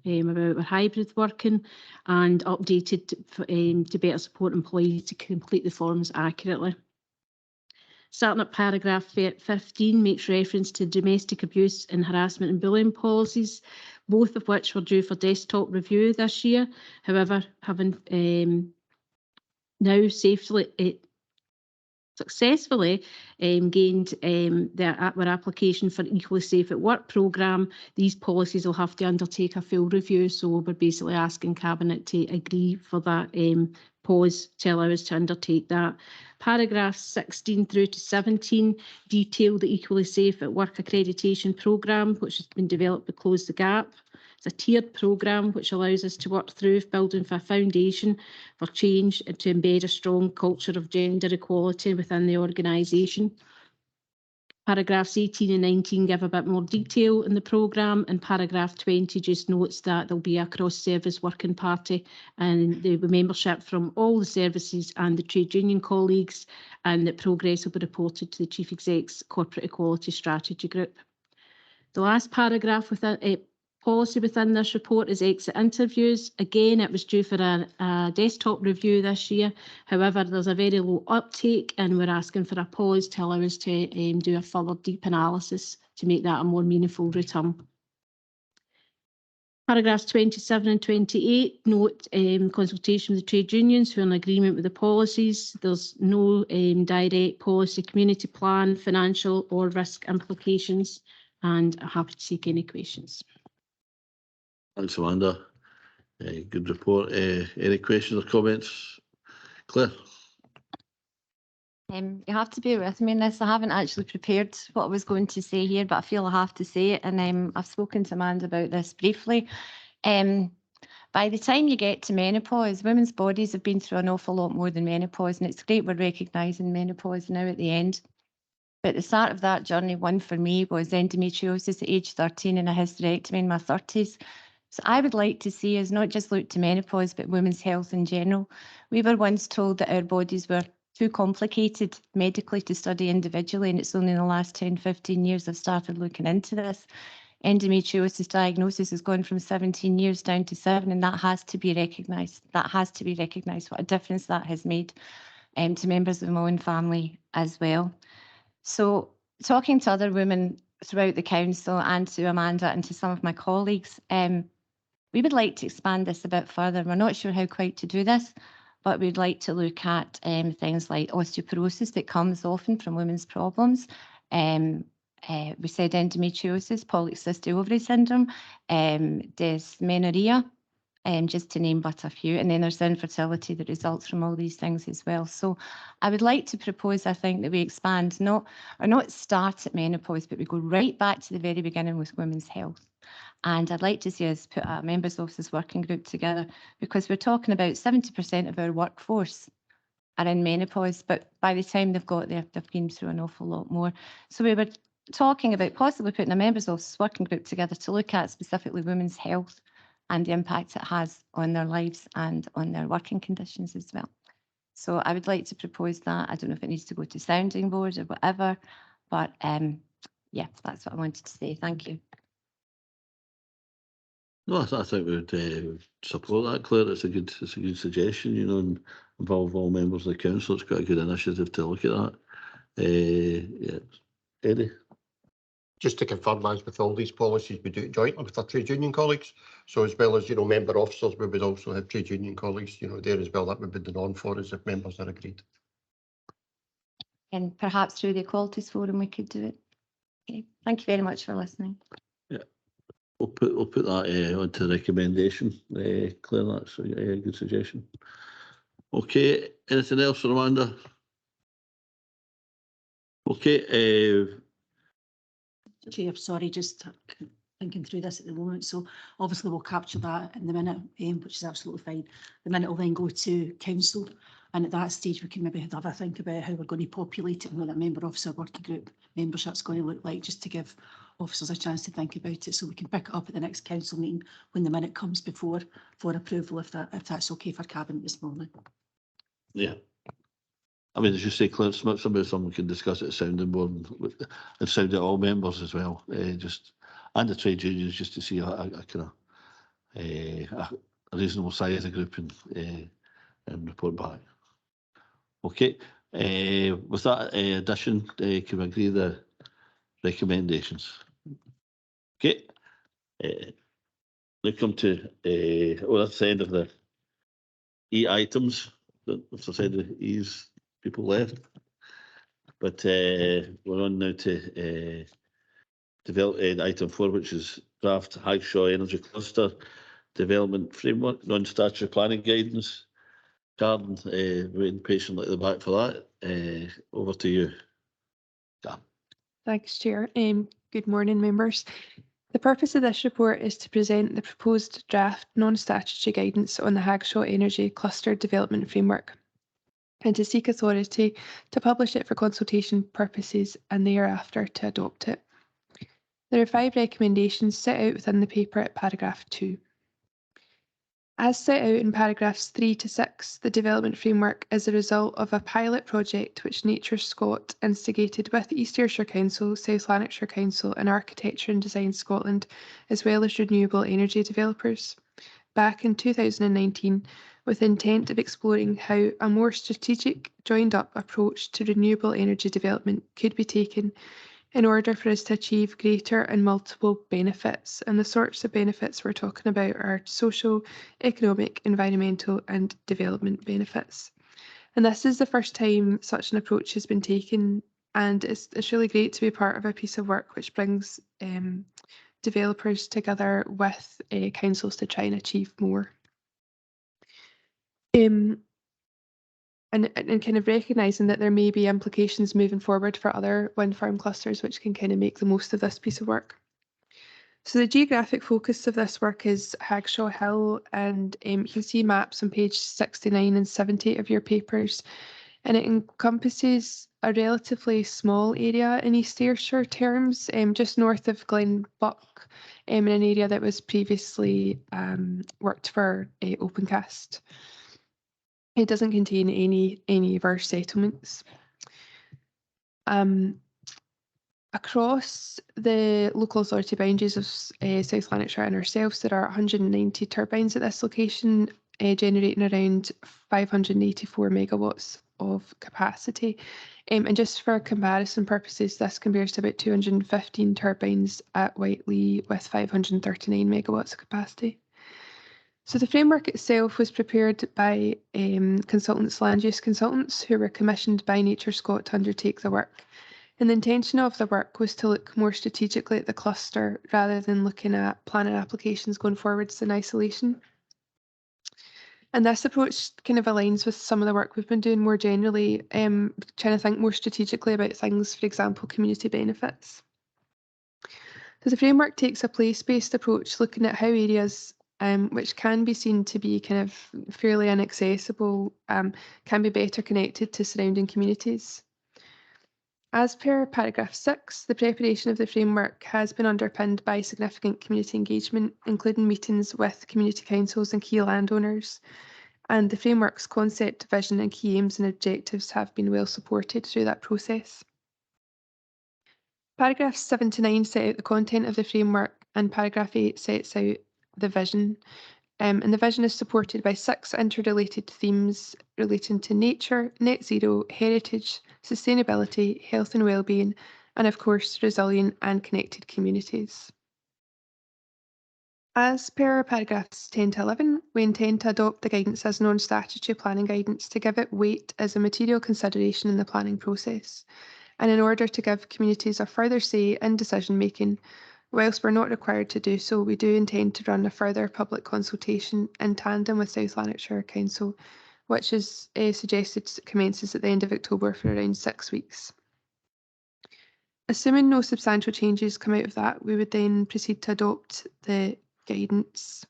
about hybrid working and updated to better support employees to complete the forms accurately. Starting at paragraph 15 makes reference to domestic abuse and harassment and bullying policies, both of which were due for desktop review this year. However, having now successfully gained our application for Equally Safe at Work programme, these policies will have to undertake a full review. So we're basically asking Cabinet to agree for that pause to allow us to undertake that. Paragraphs 16 through to 17 detail the Equally Safe at Work accreditation programme, which has been developed to close the gap. It's a tiered programme which allows us to work through building for a foundation for change and to embed a strong culture of gender equality within the organisation. Paragraphs 18 and 19 give a bit more detail in the programme, and paragraph 20 just notes that there'll be a cross-service working party and the membership from all the services and the trade union colleagues, and that progress will be reported to the Chief Exec's Corporate Equality Strategy Group. The last paragraph within policy within this report is exit interviews. Again, it was due for a desktop review this year. However, there's a very low uptake and we're asking for a pause to allow us to do a further deep analysis to make that a more meaningful return. Paragraphs 27 and 28 note consultation with the trade unions who are in agreement with the policies. There's no direct policy community plan, financial or risk implications, and I'm happy to take any questions. Thanks, Amanda. Good report. Any questions or comments? Claire? You have to bear with me in this. I haven't actually prepared what I was going to say here, but I feel I have to say it. And I've spoken to Amanda about this briefly. By the time you get to menopause, women's bodies have been through an awful lot more than menopause, and it's great we're recognising menopause now at the end. But at the start of that journey, one for me was endometriosis at age 13 and a hysterectomy in my 30s. So I would like to see us not just look to menopause, but women's health in general. We were once told that our bodies were too complicated medically to study individually, and it's only in the last 10, 15 years I've started looking into this. Endometriosis diagnosis has gone from 17 years down to 7, and that has to be recognised. That has to be recognised, what a difference that has made to members of my own family as well. So talking to other women throughout the council and to Amanda and to some of my colleagues, we would like to expand this a bit further. We're not sure how quite to do this, but we'd like to look at things like osteoporosis that comes often from women's problems. We said endometriosis, polycystic ovary syndrome, dysmenorrhea, just to name but a few. And then there's infertility that results from all these things as well. So I would like to propose, I think, that we expand, not start at menopause, but we go right back to the very beginning with women's health. And I'd like to see us put a members' offices working group together, because we're talking about 70% of our workforce are in menopause, but by the time they've got there, they've been through an awful lot more. So we were talking about possibly putting a members' offices working group together to look at specifically women's health and the impact it has on their lives and on their working conditions as well. So I would like to propose that. I don't know if it needs to go to sounding board or whatever, but yeah, that's what I wanted to say. Thank you. No, I think we would support that, Claire. It's a good suggestion, you know, and involve all members of the council. It's quite a good initiative to look at that. Yeah, Eddie? Just to confirm, as with all these policies, we do it jointly with our trade union colleagues. So as well as, you know, member officers, we would also have trade union colleagues, you know, there as well. That would be the norm for us if members are agreed. And perhaps through the Equalities Forum we could do it. Okay. Thank you very much for listening. Yeah, we'll put that onto recommendation. Claire, that's a good suggestion. Okay, anything else for Amanda? Okay. Chair, sorry, just thinking through this at the moment. So obviously we'll capture that in the minute, which is absolutely fine. The minute will then go to council, and at that stage we can maybe have a think about how we're going to populate it and what a member officer working group membership's going to look like, just to give officers a chance to think about it, so we can pick it up at the next council meeting when the minute comes before for approval, if that's okay for cabinet this morning. Yeah. I mean, as you say, Claire, someone can discuss it at sounding board and sound at all members as well, and the trade unions, just to see a kind of a reasonable size of the group and report back. Okay, with that addition, can we agree the recommendations? Okay, we come to that's the end of the E items. That's the end of the E's. People left, but we're on now to develop item 4, which is draft Hagshot Energy Cluster Development Framework, non-statutory planning guidance. Karen, waiting patiently at the back for that. Over to you. Karen. Thanks, Chair. Good morning, members. The purpose of this report is to present the proposed draft non-statutory guidance on the Hagshot Energy Cluster Development Framework, and to seek authority to publish it for consultation purposes and thereafter to adopt it. There are 5 recommendations set out within the paper at paragraph 2. As set out in paragraphs 3 to 6, the development framework is a result of a pilot project which Nature Scot instigated with East Ayrshire Council, South Lanarkshire Council and Architecture and Design Scotland, as well as renewable energy developers, back in 2019, with the intent of exploring how a more strategic, joined-up approach to renewable energy development could be taken in order for us to achieve greater and multiple benefits. And the sorts of benefits we're talking about are social, economic, environmental and development benefits. And this is the first time such an approach has been taken, and it's really great to be part of a piece of work which brings developers together with councils to try and achieve more. And kind of recognising that there may be implications moving forward for other wind farm clusters which can kind of make the most of this piece of work. So the geographic focus of this work is Hagshot Hill, and you can see maps on page 69 and 70 of your papers, and it encompasses a relatively small area in East Ayrshire terms, just north of Glenbuck, in an area that was previously worked for Opencast. It doesn't contain any of our settlements. Across the local authority boundaries of South Lanarkshire and ourselves, there are 190 turbines at this location, generating around 584 megawatts of capacity. And just for comparison purposes, this compares to about 215 turbines at Whiteley with 539 megawatts of capacity. So the framework itself was prepared by consultants, land use consultants, who were commissioned by Nature Scot to undertake the work. And the intention of the work was to look more strategically at the cluster rather than looking at planning applications going forwards in isolation. And this approach kind of aligns with some of the work we've been doing more generally, trying to think more strategically about things, for example, community benefits. So the framework takes a place-based approach, looking at how areas which can be seen to be kind of fairly inaccessible, can be better connected to surrounding communities. As per paragraph 6, the preparation of the framework has been underpinned by significant community engagement, including meetings with community councils and key landowners. And the framework's concept, vision and key aims and objectives have been well supported through that process. Paragraphs 7 to 9 set out the content of the framework, and paragraph 8 sets out the vision. And the vision is supported by 6 interrelated themes relating to nature, net zero, heritage, sustainability, health and well-being, and of course, resilient and connected communities. As per paragraphs 10 to 11, we intend to adopt the guidance as non-statutory planning guidance to give it weight as a material consideration in the planning process. And in order to give communities a further say in decision making, whilst we're not required to do so, we do intend to run a further public consultation in tandem with South Lanarkshire Council, which is suggested commences at the end of October for around 6 weeks. Assuming no substantial changes come out of that, we would then proceed to adopt the guidance.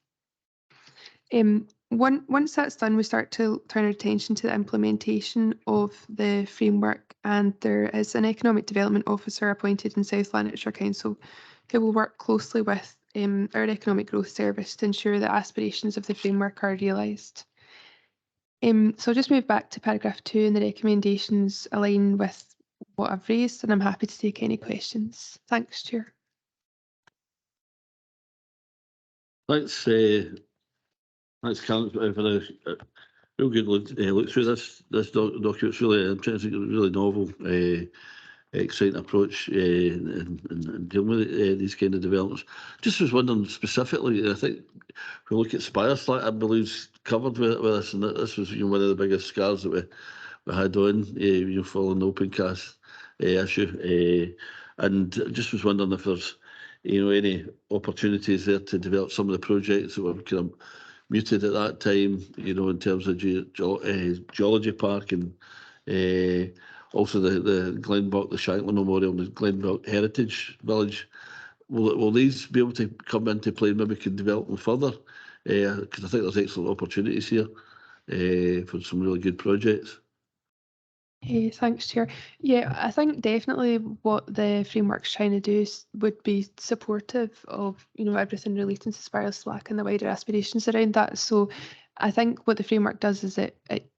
Once that's done, we start to turn our attention to the implementation of the framework, and there is an economic development officer appointed in South Lanarkshire Council who will work closely with our economic growth service to ensure that aspirations of the framework are realised. So I'll just move back to paragraph 2, and the recommendations align with what I've raised, and I'm happy to take any questions. Thanks, Chair. Thanks, Karen, for a real good look through this document. It's really interesting, really novel, exciting approach in dealing with these kind of developments. Just was wondering specifically, I think if we look at Spireslat, I believe is covered with this, and this was one of the biggest scars that we had on, following the Opencast issue, and just was wondering if there's any opportunities there to develop some of the projects that were kind of muted at that time, in terms of geology park, and also the Glenbuck, the Shanklin Memorial, and the Glenbuck Heritage Village. Will these be able to come into play and maybe can develop them further? Because I think there's excellent opportunities here for some really good projects. Thanks, Chair. Yeah, I think definitely what the framework's trying to do would be supportive of, everything relating to spiral slack and the wider aspirations around that. So I think what the framework does is it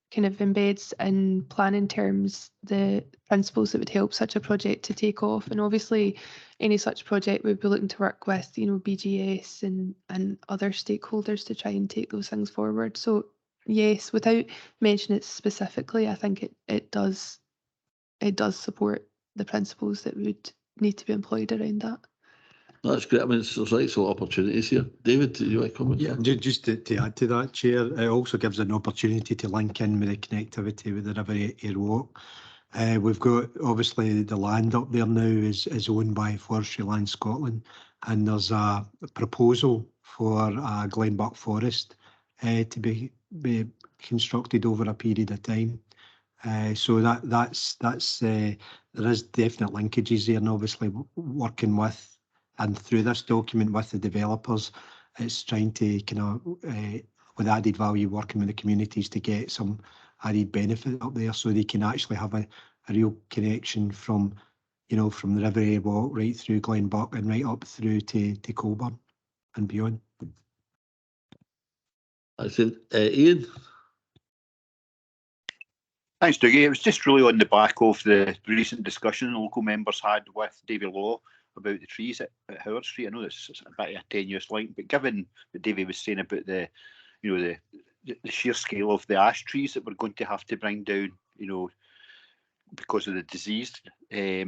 kind of embeds in planning terms the principles that would help such a project to take off. And obviously any such project would be looking to work with, BGS and other stakeholders to try and take those things forward. So yes, without mentioning it specifically, I think it does support the principles that would need to be employed around that. That's great. I mean, there's excellent opportunities here. David, do you want to comment? Yeah, just to add to that, Chair, it also gives an opportunity to link in with the connectivity with the River Aire Walk. We've got, obviously, the land up there now is owned by Forestry Land Scotland, and there's a proposal for a Glenbuck Forest to be constructed over a period of time. So that's there is definite linkages there, and obviously working with and through this document with the developers, it's trying to kind of with added value, working with the communities to get some added benefit up there, so they can actually have a real connection from from the River Aire Walk right through Glenbuck and right up through to Colburn and beyond. I said, Ian. Thanks, Dougie. It was just really on the back of the recent discussion local members had with Davy Law about the trees at Howard Street. I know it's a bit of a tenuous link, but given what Davy was saying about the sheer scale of the ash trees that we're going to have to bring down, because of the disease, I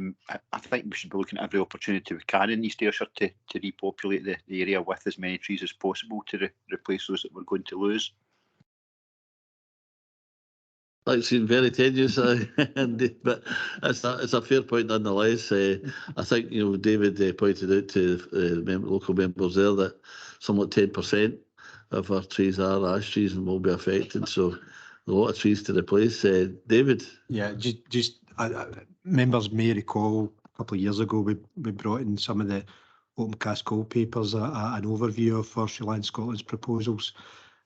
think we should be looking at every opportunity we can in East Ayrshire to repopulate the area with as many trees as possible to replace those that we're going to lose. That seemed very tenuous, but it's a fair point nonetheless. I think David pointed out to local members there that somewhat 10% of our trees are ash trees and will be affected. So a lot of trees to replace. David. Yeah, just members may recall a couple of years ago we brought in some of the Open Cast Coal papers, an overview of Forestry Land Scotland's proposals,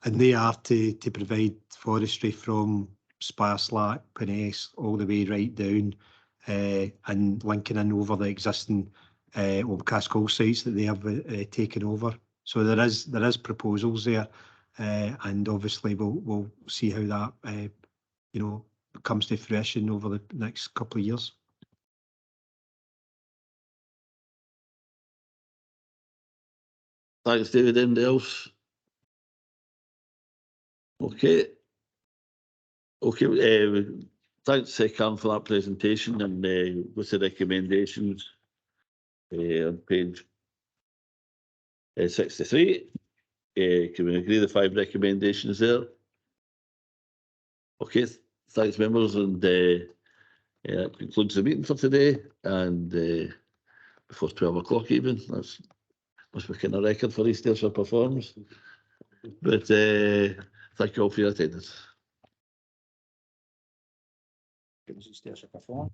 and they are to provide forestry from Spire Slack, Peness, all the way right down, and linking in over the existing Open Cast Coal sites that they have taken over. So there is proposals there, and obviously we'll see how that comes to fruition over the next couple of years. Thanks, David. Anybody else? Okay. Thanks, Karen, for that presentation, and with the recommendations on page 63. Can we agree the 5 recommendations there? Okay, thanks, members, and that concludes the meeting for today, and before 12 o'clock even. That's must be kind of record for East Ayrshire performance. But thank you all for your attendance. East Ayrshire perform.